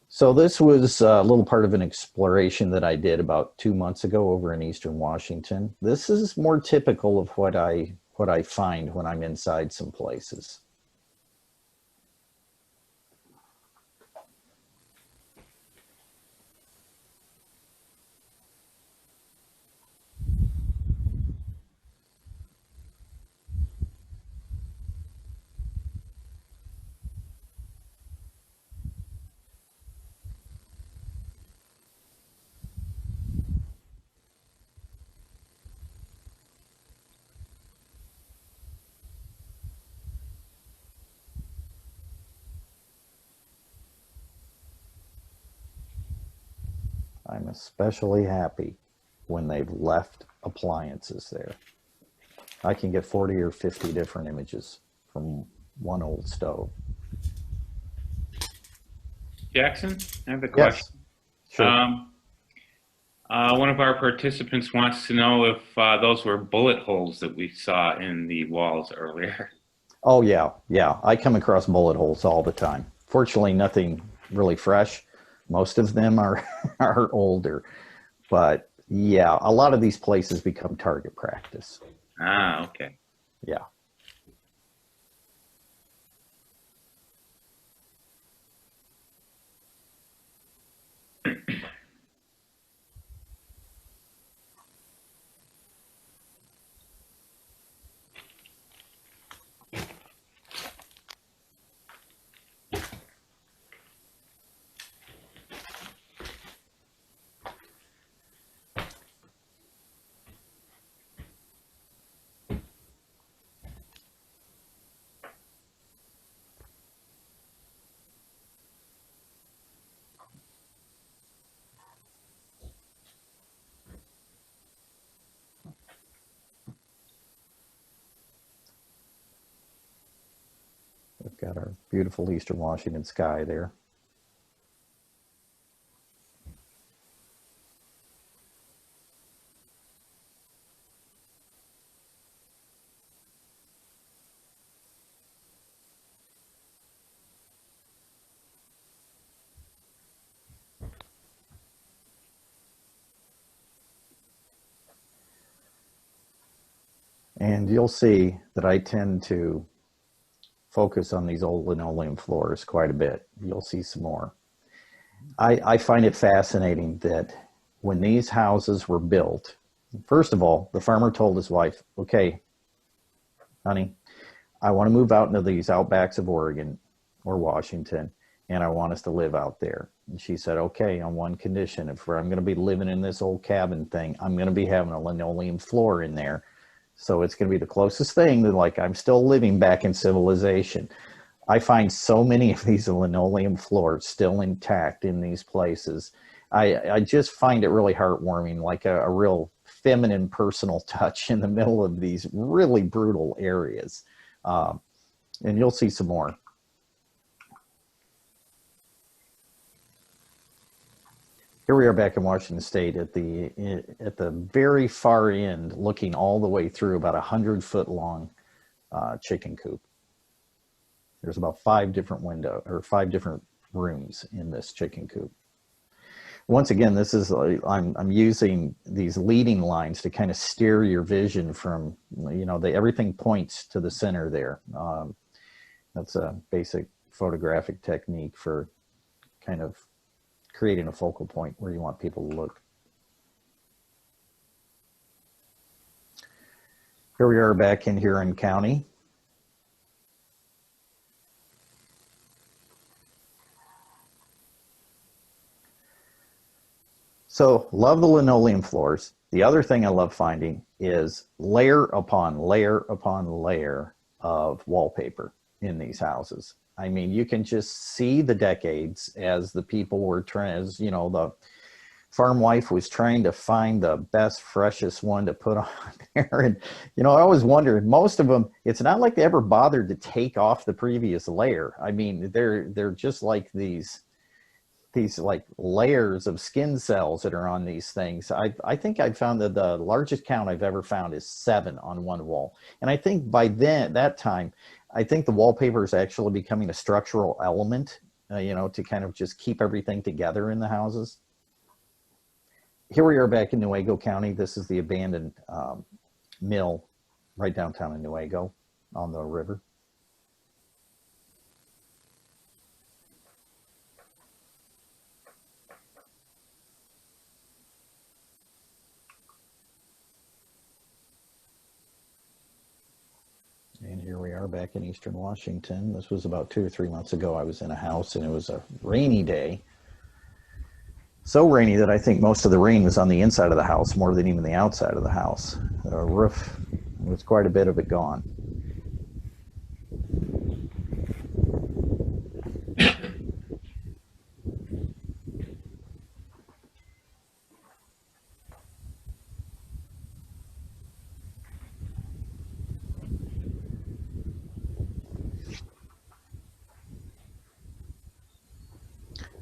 So this was a little part of an exploration that I did about 2 months ago over in Eastern Washington. This is more typical of what I find when I'm inside some places. I'm especially happy when they've left appliances there. I can get 40 or 50 different images from one old stove. Jackson, I have a question. Yes, sure. One of our participants wants to know if those were bullet holes that we saw in the walls earlier. Oh, yeah. I come across bullet holes all the time. Fortunately, nothing really fresh. Most of them are older. But yeah, a lot of these places become target practice. Ah, okay. Yeah. Got our beautiful Eastern Washington sky there. And you'll see that I tend to focus on these old linoleum floors quite a bit. You'll see some more. I find it fascinating that when these houses were built, first of all, the farmer told his wife, okay, honey, I want to move out into these outbacks of Oregon or Washington, and I want us to live out there. And she said, okay, on one condition, if I'm going to be living in this old cabin thing, I'm going to be having a linoleum floor in there. So it's going to be the closest thing that, like, I'm still living back in civilization. I find so many of these linoleum floors still intact in these places. I just find it really heartwarming, like a real feminine personal touch in the middle of these really brutal areas. And you'll see some more. Here we are back in Washington State at the very far end, looking all the way through about 100-foot long chicken coop. There's about 5 different rooms in this chicken coop. Once again, this is I'm using these leading lines to kind of steer your vision from, you know, everything points to the center there. That's a basic photographic technique for kind of creating a focal point where you want people to look. Here we are back in Huron County. So love the linoleum floors. The other thing I love finding is layer upon layer upon layer of wallpaper in these houses. I mean, you can just see the decades as the people were trying, as you know, the farm wife was trying to find the best, freshest one to put on there. And, you know, I always wondered, most of them, it's not like they ever bothered to take off the previous layer. I mean, they're just like these like layers of skin cells that are on these things. I think I found that the largest count I've ever found is 7 on one wall. And I think by that time, I think the wallpaper is actually becoming a structural element, you know, to kind of just keep everything together in the houses. Here we are back in Newaygo County. This is the abandoned mill right downtown in Newaygo on the river. And here we are back in Eastern Washington. This was about 2 or 3 months ago. I was in a house and it was a rainy day. So rainy that I think most of the rain was on the inside of the house more than even the outside of the house. The roof was quite a bit of it gone.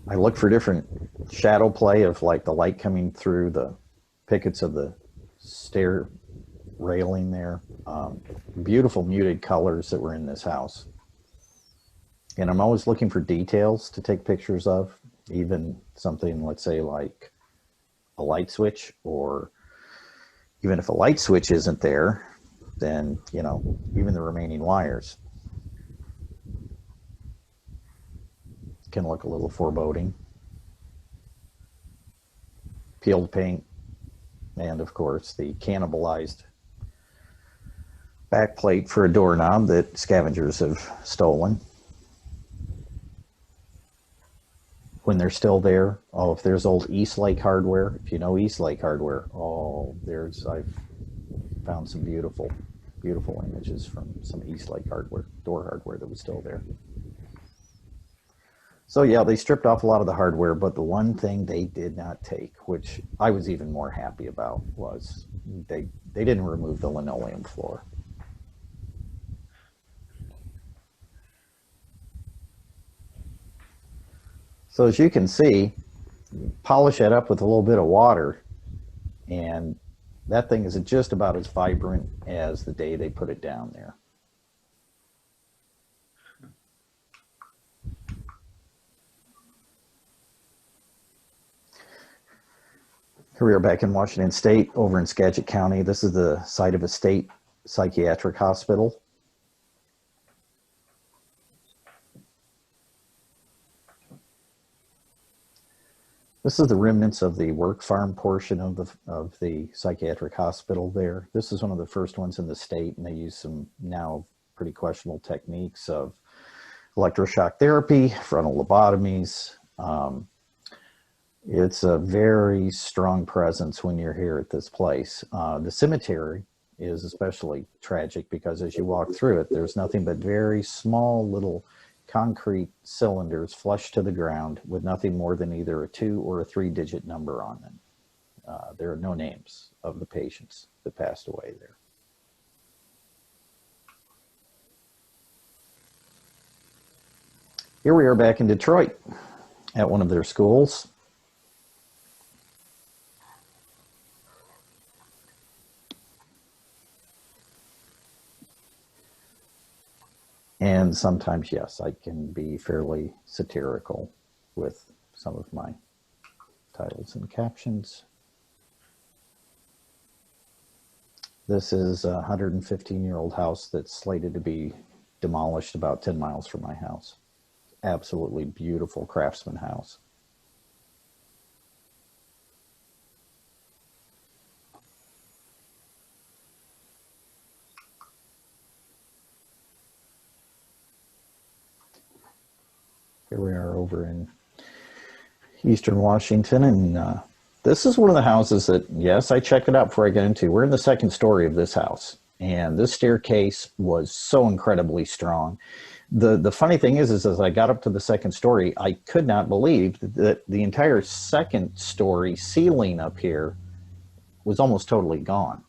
I look for different shadow play of like the light coming through the pickets of the stair railing there. Beautiful muted colors that were in this house. And I'm always looking for details to take pictures of, even something, let's say, like a light switch, or even if a light switch isn't there, then, you know, even the remaining wires can look a little foreboding. Peeled paint, and of course the cannibalized backplate for a doorknob that scavengers have stolen. When they're still there, oh, if there's old Eastlake hardware, if you know Eastlake hardware, oh, I've found some beautiful images from some Eastlake hardware, door hardware that was still there. So yeah, they stripped off a lot of the hardware, but the one thing they did not take, which I was even more happy about, was they didn't remove the linoleum floor. So as you can see, polish it up with a little bit of water, and that thing is just about as vibrant as the day they put it down there. Here we are back in Washington State, over in Skagit County. This is the site of a state psychiatric hospital. This is the remnants of the work farm portion of the psychiatric hospital there. This is one of the first ones in the state, and they use some now pretty questionable techniques of electroshock therapy, frontal lobotomies. It's a very strong presence when you're here at this place. The cemetery is especially tragic because as you walk through it, there's nothing but very small little concrete cylinders flush to the ground with nothing more than either a 2 or a 3-digit number on them. There are no names of the patients that passed away there. Here we are back in Detroit at one of their schools. And sometimes, yes, I can be fairly satirical with some of my titles and captions. This is a 115-year-old house that's slated to be demolished about 10 miles from my house. Absolutely beautiful craftsman house. Here we are over in Eastern Washington, and this is one of the houses that, yes, I checked it out before I got into. We're in the second story of this house, and this staircase was so incredibly strong. The funny thing is as I got up to the second story, I could not believe that the entire second story ceiling up here was almost totally gone.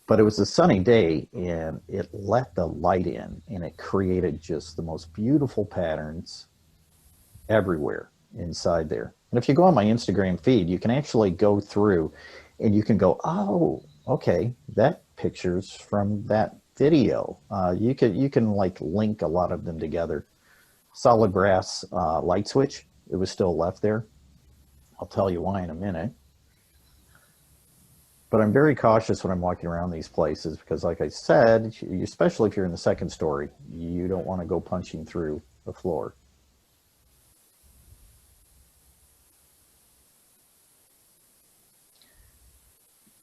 But it was a sunny day, and it let the light in, and it created just the most beautiful patterns everywhere inside there. And if you go on my Instagram feed, you can actually go through and you can go, oh, okay, that picture's from that video. You can like link a lot of them together. Solid brass light switch, it was still left there. I'll tell you why in a minute. But I'm very cautious when I'm walking around these places because, like I said, especially if you're in the second story, you don't want to go punching through the floor.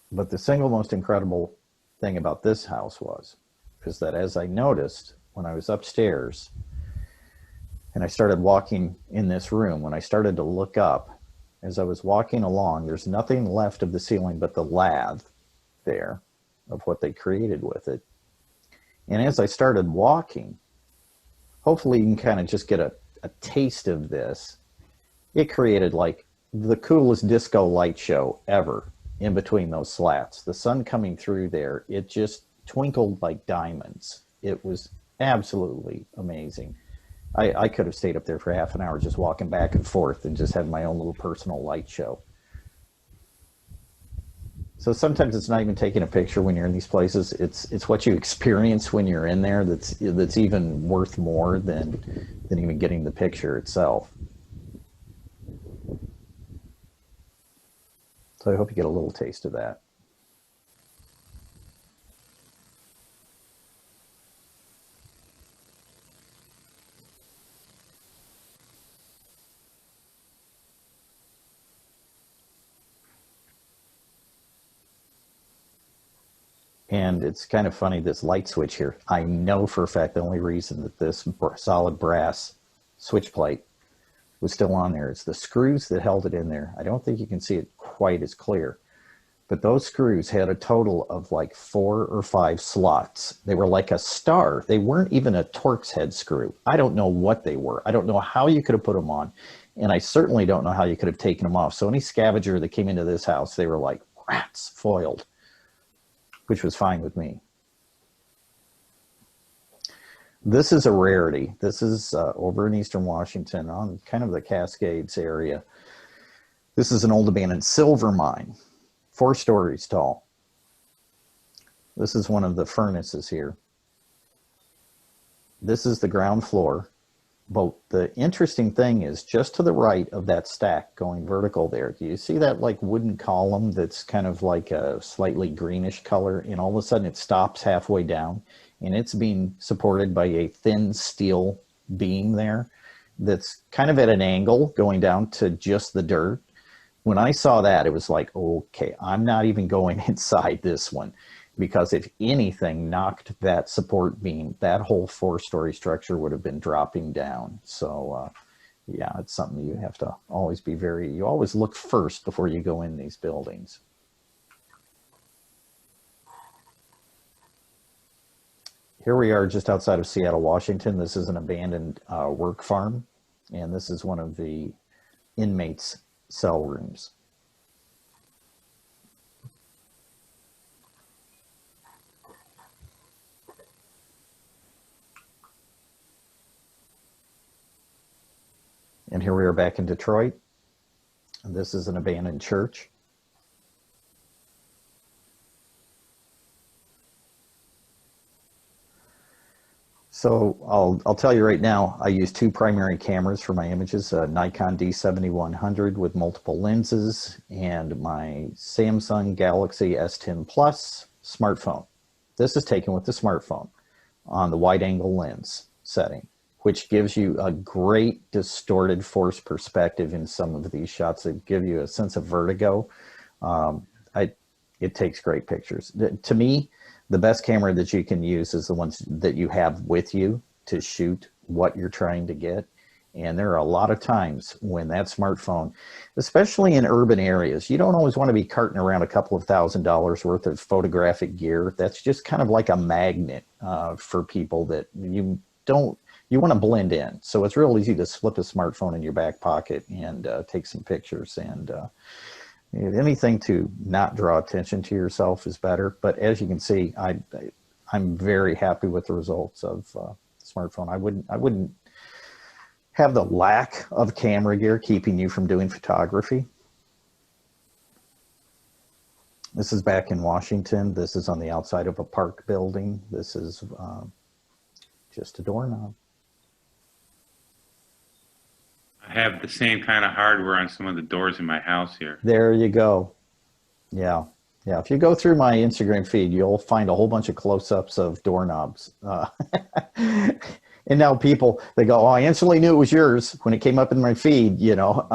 But the single most incredible thing about this house is that as I noticed when I was upstairs and I started walking in this room, when I started to look up, as I was walking along, there's nothing left of the ceiling but the lath there of what they created with it. And as I started walking, hopefully you can kind of just get a taste of this. It created like the coolest disco light show ever in between those slats. The sun coming through there, it just twinkled like diamonds. It was absolutely amazing. I could have stayed up there for half an hour just walking back and forth and just had my own little personal light show. So sometimes it's not even taking a picture when you're in these places. It's what you experience when you're in there that's even worth more than even getting the picture itself. So I hope you get a little taste of that. And it's kind of funny, this light switch here. I know for a fact the only reason that this solid brass switch plate was still on there is the screws that held it in there. I don't think you can see it quite as clear, but those screws had a total of like 4 or 5 slots. They were like a star. They weren't even a Torx head screw. I don't know what they were. I don't know how you could have put them on, and I certainly don't know how you could have taken them off. So any scavenger that came into this house, they were like rats, foiled, which was fine with me. This is a rarity. This is over in eastern Washington on kind of the Cascades area. This is an old abandoned silver mine, 4 stories tall. This is one of the furnaces here. This is the ground floor. But the interesting thing is just to the right of that stack going vertical there, do you see that like wooden column that's kind of like a slightly greenish color, and all of a sudden it stops halfway down and it's being supported by a thin steel beam there that's kind of at an angle going down to just the dirt. When I saw that, it was like, okay, I'm not even going inside this one, because if anything knocked that support beam, that whole 4-story structure would have been dropping down. So yeah, it's something you have to always be you always look first before you go in these buildings. Here we are just outside of Seattle, Washington. This is an abandoned work farm, and this is one of the inmates' cell rooms. And here we are back in Detroit. And this is an abandoned church. So I'll tell you right now, I use 2 primary cameras for my images, a Nikon D7100 with multiple lenses and my Samsung Galaxy S10 Plus smartphone. This is taken with the smartphone on the wide angle lens setting, which gives you a great distorted force perspective in some of these shots that give you a sense of vertigo. It takes great pictures. To me, the best camera that you can use is the ones that you have with you to shoot what you're trying to get. And there are a lot of times when that smartphone, especially in urban areas, you don't always want to be carting around a couple of $1,000s worth of photographic gear. That's just kind of like a magnet for people that you want to blend in. So it's real easy to slip a smartphone in your back pocket and take some pictures. And anything to not draw attention to yourself is better. But as you can see, I'm very happy with the results of the smartphone. I wouldn't have the lack of camera gear keeping you from doing photography. This is back in Washington. This is on the outside of a park building. This is just a doorknob. I have the same kind of hardware on some of the doors in my house here. There you go. Yeah. Yeah. If you go through my Instagram feed, you'll find a whole bunch of close-ups of doorknobs. And now people, they go, oh, I instantly knew it was yours when it came up in my feed, you know.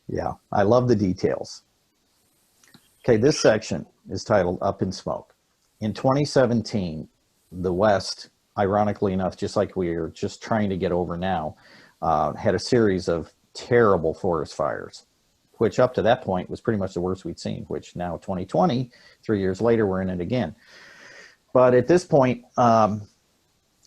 Yeah, I love the details. Okay, this section is titled Up in Smoke. In 2017, the West, ironically enough, just like we are just trying to get over now, had a series of terrible forest fires, which up to that point was pretty much the worst we'd seen, which now 2020, 3 years later, we're in it again. But at this point,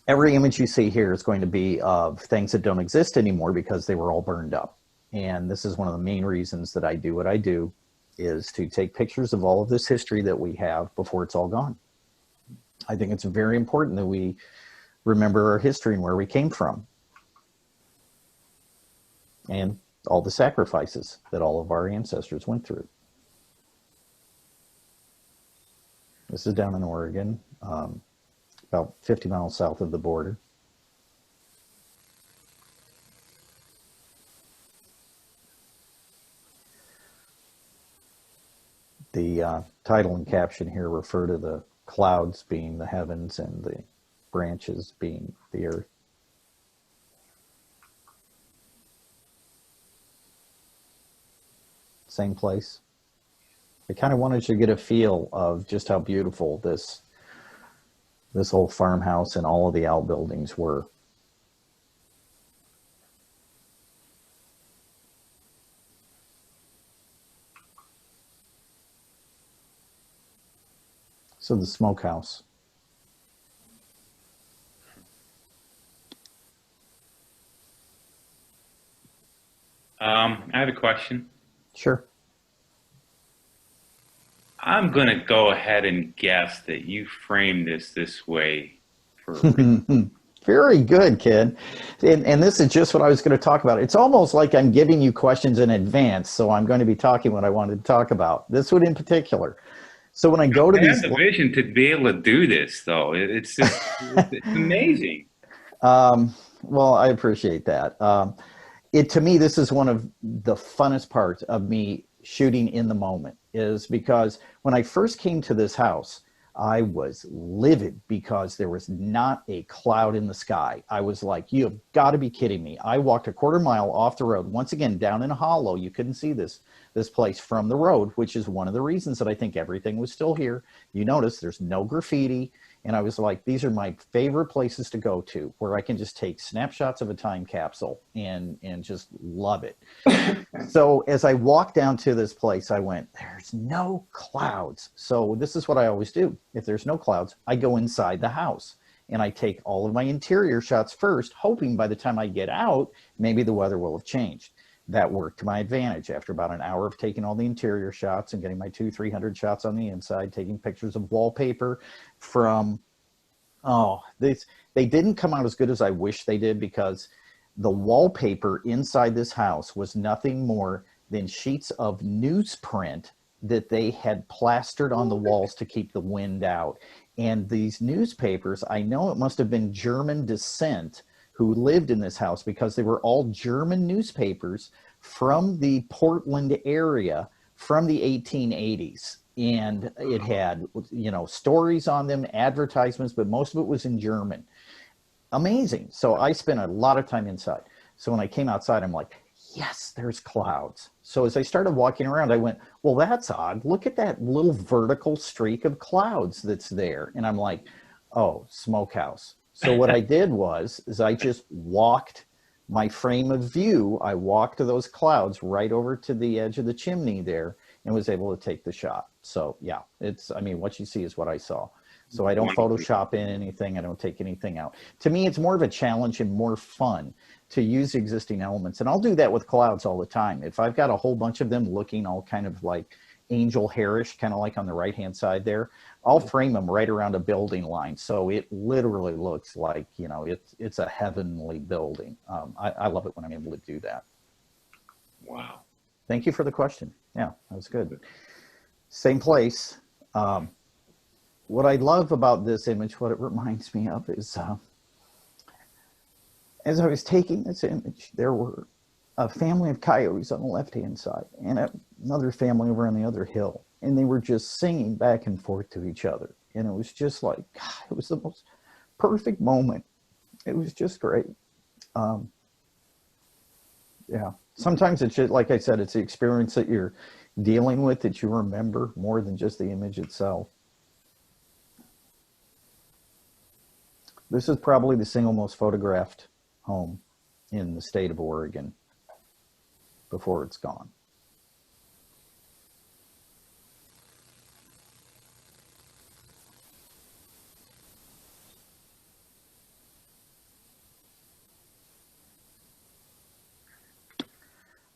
every image you see here is going to be of things that don't exist anymore because they were all burned up. And this is one of the main reasons that I do what I do, is to take pictures of all of this history that we have before it's all gone. I think it's very important that we remember our history and where we came from, and all the sacrifices that all of our ancestors went through. This is down in Oregon, about 50 miles south of the border. The title and caption here refer to the clouds being the heavens and the branches being the earth. Same place. I kind of wanted you to get a feel of just how beautiful this whole farmhouse and all of the outbuildings were. So the smokehouse. I have a question. Sure. I'm going to go ahead and guess that you framed this way for Very good, kid. And this is just what I was going to talk about. It's almost like I'm giving you questions in advance, so I'm going to be talking what I wanted to talk about. This one in particular. So when I go to I have these, the vision to be able to do this, though. It's just it's amazing. well, I appreciate that. To me, this is one of the funnest parts of me shooting in the moment, is because when I first came to this house, I was livid because there was not a cloud in the sky. I was like, you have got to be kidding me. I walked a quarter mile off the road, once again, down in a hollow. You couldn't see this place from the road, which is one of the reasons that I think everything was still here. You notice there's no graffiti. And I was like, these are my favorite places to go to, where I can just take snapshots of a time capsule and just love it. So as I walked down to this place, I went, there's no clouds. So this is what I always do. If there's no clouds, I go inside the house and I take all of my interior shots first, hoping by the time I get out, maybe the weather will have changed. That worked to my advantage. After about an hour of taking all the interior shots and getting my 200-300 shots on the inside, taking pictures of wallpaper from, they didn't come out as good as I wish they did, because the wallpaper inside this house was nothing more than sheets of newsprint that they had plastered on the walls to keep the wind out. And these newspapers, I know it must have been German descent who lived in this house, because they were all German newspapers from the Portland area from the 1880s. And it had, stories on them, advertisements, but most of it was in German. Amazing. So I spent a lot of time inside. So when I came outside, I'm like, yes, there's clouds. So as I started walking around, I went, well, that's odd. Look at that little vertical streak of clouds that's there. And I'm like, oh, smokehouse. So what I did is I just walked my frame of view. I walked to those clouds right over to the edge of the chimney there and was able to take the shot. So yeah, what you see is what I saw. So I don't Photoshop in anything. I don't take anything out. To me, it's more of a challenge and more fun to use existing elements. And I'll do that with clouds all the time. If I've got a whole bunch of them looking all kind of like angel hairish, kind of like on the right-hand side there, I'll frame them right around a building line. So it literally looks like, it's a heavenly building. I love it when I'm able to do that. Wow. Thank you for the question. Yeah, that was good. Same place. What I love about this image, what it reminds me of is, as I was taking this image, there were a family of coyotes on the left-hand side and another family over on the other hill. And they were just singing back and forth to each other. And it was just like, God, it was the most perfect moment. It was just great. Yeah. Sometimes it's just, like I said, it's the experience that you're dealing with that you remember more than just the image itself. This is probably the single most photographed home in the state of Oregon before it's gone.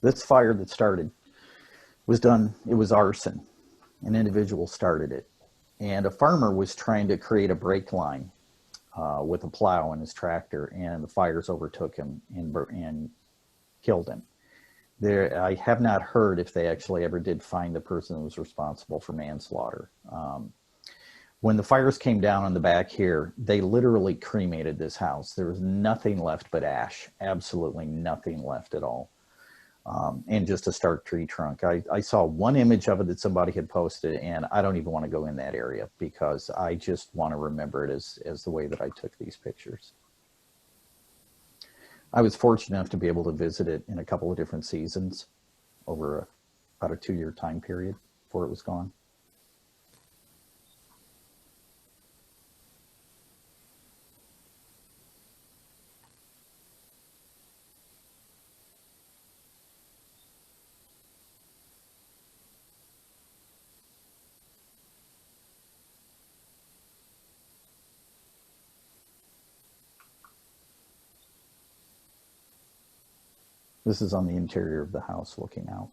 This fire that started it was arson. An individual started it. And a farmer was trying to create a brake line with a plow in his tractor, and the fires overtook him and killed him. I have not heard if they actually ever did find the person who was responsible for manslaughter. When the fires came down on the back here, they literally cremated this house. There was nothing left but ash, absolutely nothing left at all. And just a stark tree trunk. I saw one image of it that somebody had posted, and I don't even want to go in that area because I just want to remember it as the way that I took these pictures. I was fortunate enough to be able to visit it in a couple of different seasons over about a 2-year time period before it was gone. This is on the interior of the house looking out.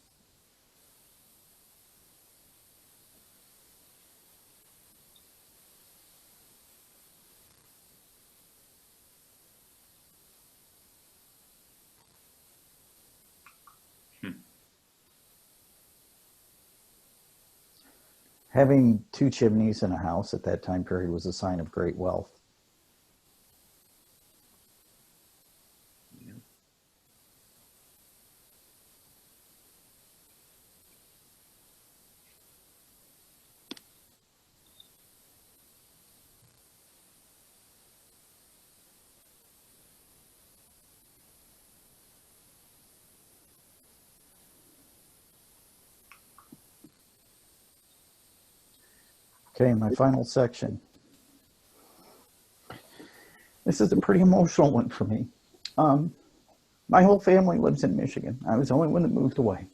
Having two chimneys in a house at that time period was a sign of great wealth. Okay, my final section. This is a pretty emotional one for me. My whole family lives in Michigan. I was the only one that moved away.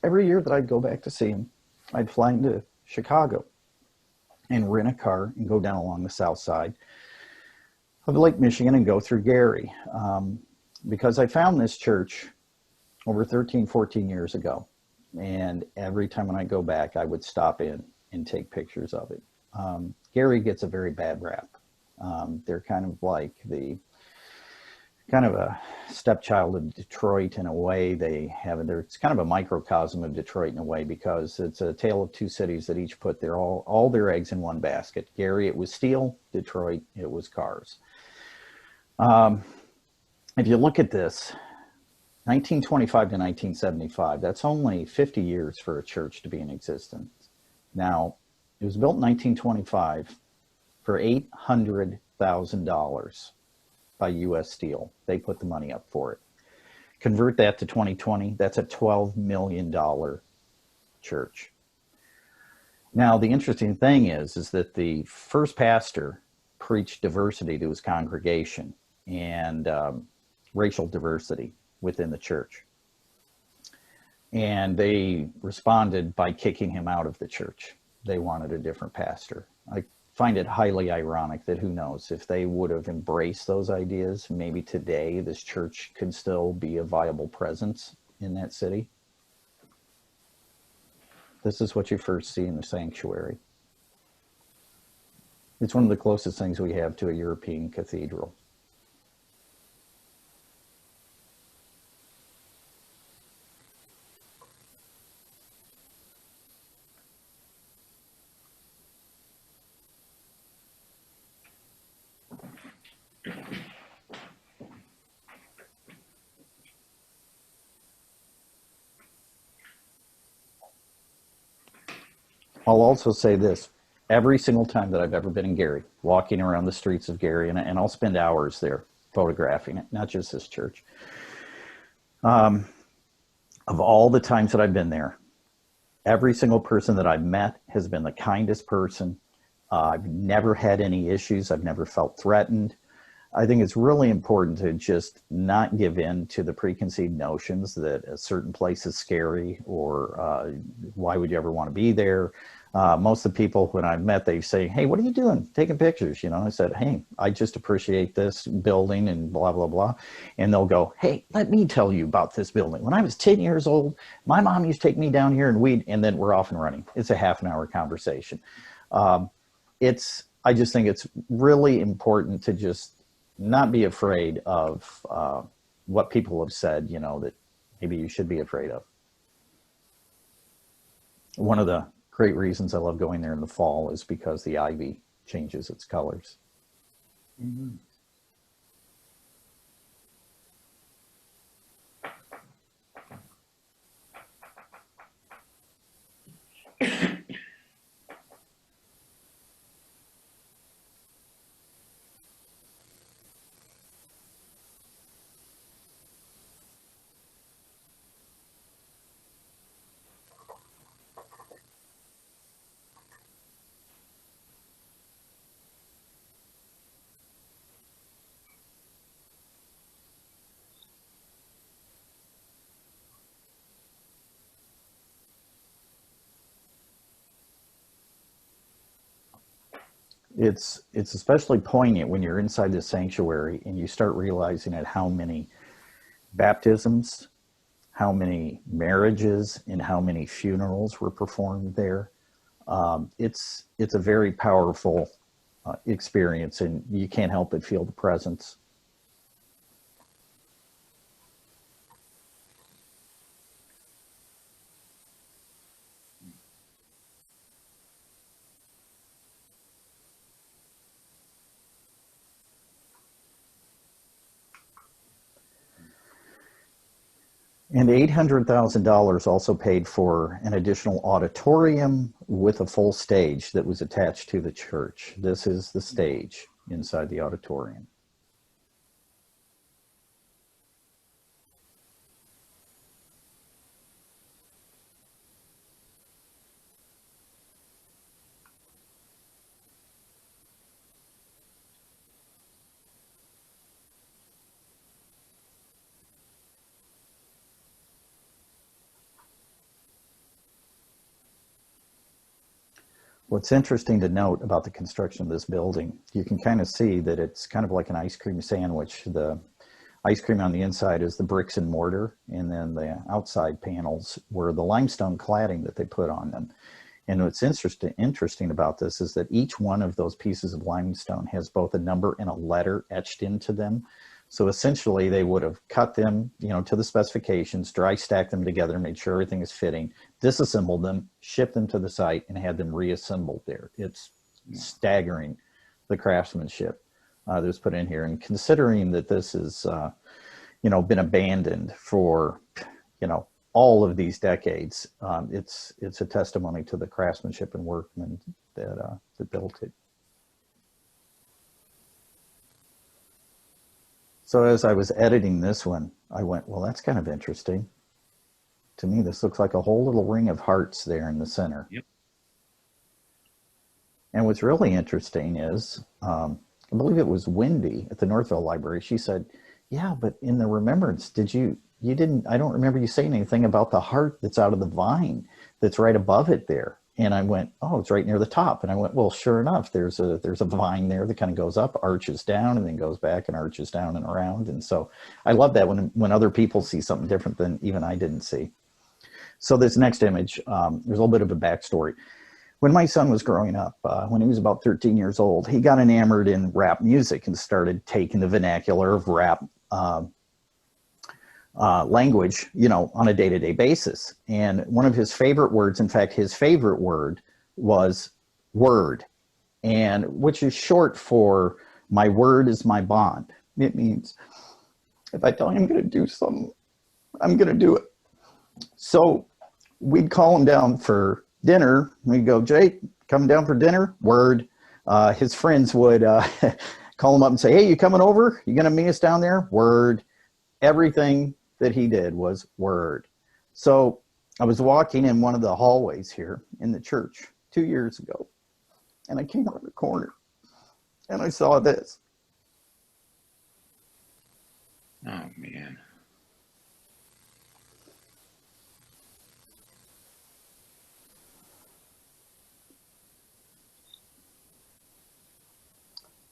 Every year that I'd go back to see him, I'd fly into Chicago and rent a car and go down along the south side of Lake Michigan and go through Gary. Because I found this church over 13, 14 years ago. And every time when I go back, I would stop in and take pictures of it. Gary gets a very bad rap. They're kind of like kind of a stepchild of Detroit in a way. It's kind of a microcosm of Detroit in a way, because it's a tale of two cities that each put all their eggs in one basket. Gary, it was steel. Detroit, it was cars. If you look at this, 1925 to 1975, that's only 50 years for a church to be in existence. Now, it was built in 1925 for $800,000 by U.S. Steel. They put the money up for it. Convert that to 2020, that's a $12 million church. Now, the interesting thing is that the first pastor preached diversity to his congregation and racial diversity within the church. And they responded by kicking him out of the church. They wanted a different pastor. I find it highly ironic that, who knows, if they would have embraced those ideas, maybe today this church could still be a viable presence in that city. This is what you first see in the sanctuary. It's one of the closest things we have to a European cathedral. I'll also say this. Every single time that I've ever been in Gary, walking around the streets of Gary, and I'll spend hours there photographing it, not just this church. Of all the times that I've been there, every single person that I've met has been the kindest person. I've never had any issues. I've never felt threatened. I think it's really important to just not give in to the preconceived notions that a certain place is scary, or why would you ever want to be there? Most of the people when I've met, they say, hey, what are you doing? Taking pictures, you know? I said, hey, I just appreciate this building and blah, blah, blah. And they'll go, hey, let me tell you about this building. When I was 10 years old, my mom used to take me down here and then we're off and running. It's a half-an-hour conversation. I just think it's really important to just not be afraid of what people have said, you know, that maybe you should be afraid of. One of the great reasons I love going there in the fall is because the ivy changes its colors. Mm-hmm. It's especially poignant when you're inside the sanctuary and you start realizing at how many baptisms, how many marriages, and how many funerals were performed there. It's a very powerful experience, and you can't help but feel the presence. And $800,000 also paid for an additional auditorium with a full stage that was attached to the church. This is the stage inside the auditorium. What's interesting to note about the construction of this building, you can kind of see that it's kind of like an ice cream sandwich. The ice cream on the inside is the bricks and mortar, and then the outside panels were the limestone cladding that they put on them. And what's interesting about this is that each one of those pieces of limestone has both a number and a letter etched into them. So essentially they would have cut them, you know, to the specifications, dry stacked them together, made sure everything is fitting, disassembled them, shipped them to the site, and had them reassembled there. It's staggering, the craftsmanship that was put in here. And considering that this is, you know, been abandoned for, you know, all of these decades, it's a testimony to the craftsmanship and workmen that built it. So as I was editing this one, I went, well, that's kind of interesting. To me, this looks like a whole little ring of hearts there in the center. Yep. And what's really interesting is, I believe it was Wendy at the Northville Library. She said, yeah, but in the remembrance, you didn't, I don't remember you saying anything about the heart that's out of the vine that's right above it there. And I went, oh, it's right near the top. And I went, well, sure enough, there's a vine there that kind of goes up, arches down, and then goes back and arches down and around. And so I love that when other people see something different than even I didn't see. So this next image, there's a little bit of a backstory. When my son was growing up, when he was about 13 years old, he got enamored in rap music and started taking the vernacular of rap language, you know, on a day-to-day basis. And one of his favorite words, in fact, his favorite word was word, and which is short for my word is my bond. It means if I tell you I'm going to do something, I'm going to do it. So we'd call him down for dinner. We'd go, Jake, come down for dinner? Word. His friends would call him up and say, hey, you coming over? You going to meet us down there? Word. Everything that he did was word. So I was walking in one of the hallways here in the church 2 years ago, and I came around the corner and I saw this. Oh, man.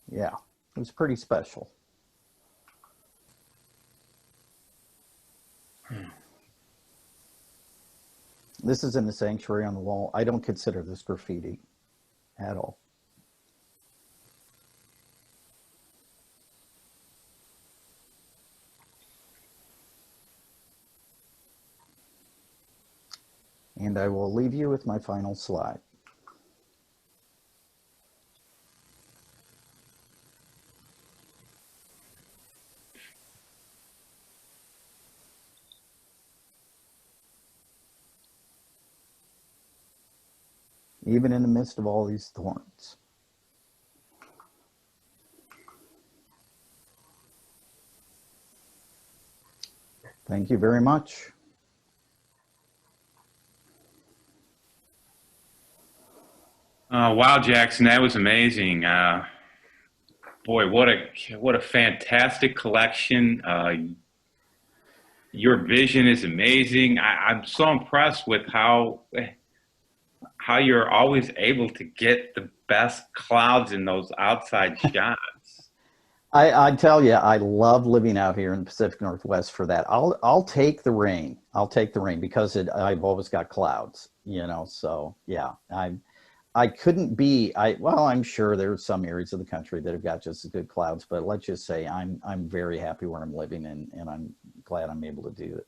Yeah, it was pretty special. This is in the sanctuary on the wall. I don't consider this graffiti at all. And I will leave you with my final slide. Even in the midst of all these thorns. Thank you very much. Wow, Jackson, that was amazing. Boy, what a fantastic collection. Your vision is amazing. I'm so impressed with how you're always able to get the best clouds in those outside shots. I tell you, I love living out here in the Pacific Northwest for that. I'll take the rain. I'll take the rain because I've always got clouds, you know. So yeah, I couldn't be. Well, I'm sure there's some areas of the country that have got just as good clouds, but let's just say I'm very happy where I'm living, and I'm glad I'm able to do it.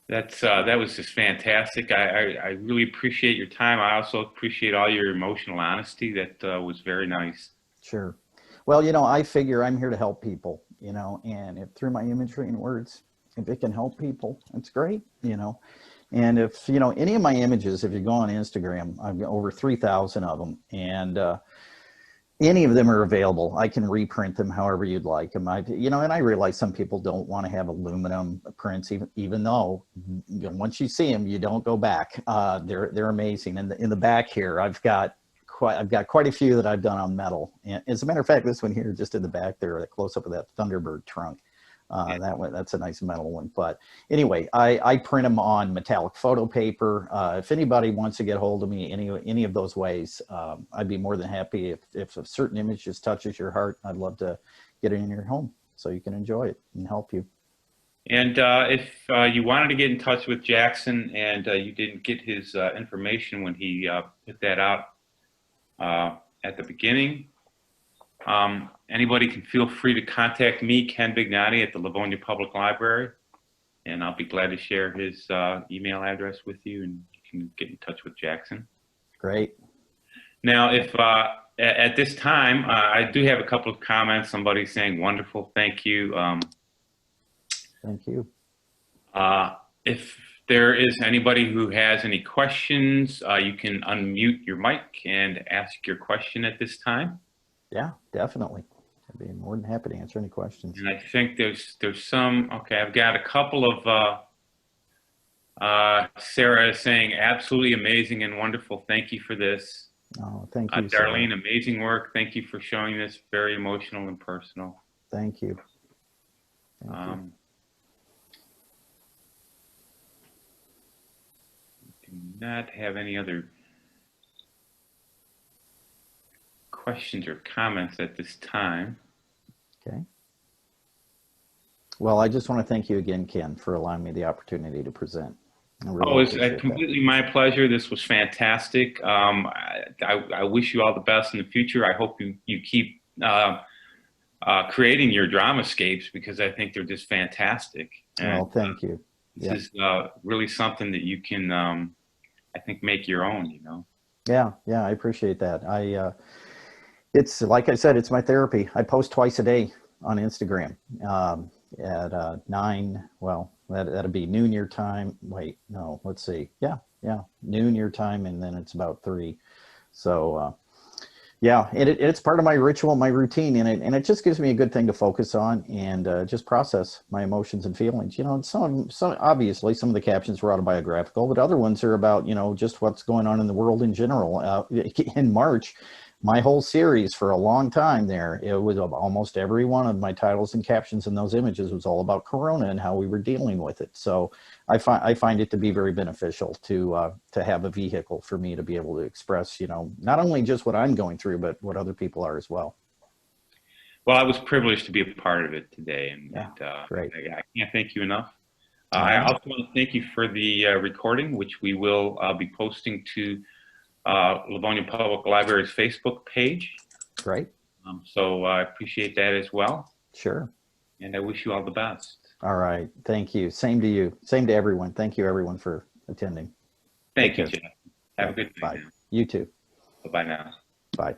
That was just fantastic. I really appreciate your time. I also appreciate all your emotional honesty. That was very nice. Sure. Well, you know, I figure I'm here to help people, you know, and through my imagery and words, if it can help people, it's great, you know. And if, you know, any of my images, if you go on Instagram, I've got over 3,000 of them, and any of them are available. I can reprint them however you'd like them. You know, and I realize some people don't want to have aluminum prints, even though, you know, once you see them, you don't go back. They're amazing. And in the back here, I've got quite a few that I've done on metal. And as a matter of fact, this one here, just in the back there, a close up of that Thunderbird trunk. That's a nice metal one. But anyway, I print them on metallic photo paper. If anybody wants to get hold of me any of those ways, I'd be more than happy. If a certain image just touches your heart, I'd love to get it in your home so you can enjoy it and help you. And if you wanted to get in touch with Jackson and you didn't get his information when he put that out at the beginning, anybody can feel free to contact me, Ken Bignotti, at the Livonia Public Library, and I'll be glad to share his email address with you, and you can get in touch with Jackson. Great. Now, if at this time, I do have a couple of comments. Somebody saying, wonderful, thank you. Thank you. If there is anybody who has any questions, you can unmute your mic and ask your question at this time. Yeah, definitely. I'd be more than happy to answer any questions. And I think there's some, okay, I've got a couple of, Sarah is saying, absolutely amazing and wonderful. Thank you for this. Oh, thank you, Darlene, amazing work. Thank you for showing this. Very emotional and personal. Thank you. Thank you. Do not have any other questions or comments at this time. Okay. Well, I just want to thank you again, Ken, for allowing me the opportunity to present. Really it's completely my pleasure. This was fantastic. I wish you all the best in the future. I hope you keep creating your Dramascapes, because I think they're just fantastic. And, well, thank you. This is really something that you can, I think, make your own, you know? Yeah, I appreciate that. It's like I said, it's my therapy. I post twice a day on Instagram at 9. Well, that'll be noon your time. Wait, no, let's see. Yeah, noon your time, and then it's about 3. So yeah, it's part of my ritual, my routine, and it just gives me a good thing to focus on and just process my emotions and feelings. You know, some obviously some of the captions were autobiographical, but other ones are about, you know, just what's going on in the world in general. In March, my whole series for a long time there, it was almost every one of my titles and captions in those images was all about Corona and how we were dealing with it. So I find it to be very beneficial to have a vehicle for me to be able to express, you know, not only just what I'm going through, but what other people are as well. Well, I was privileged to be a part of it today, and, great. I can't thank you enough. I also want to thank you for the recording, which we will be posting to Livonia Public Library's Facebook page. Great. So I appreciate that as well. Sure. And I wish you all the best. All right. Thank you. Same to you. Same to everyone. Thank you, everyone, for attending. Thank you, Jeff. Have a good day. Bye. You too. Bye-bye now. Bye.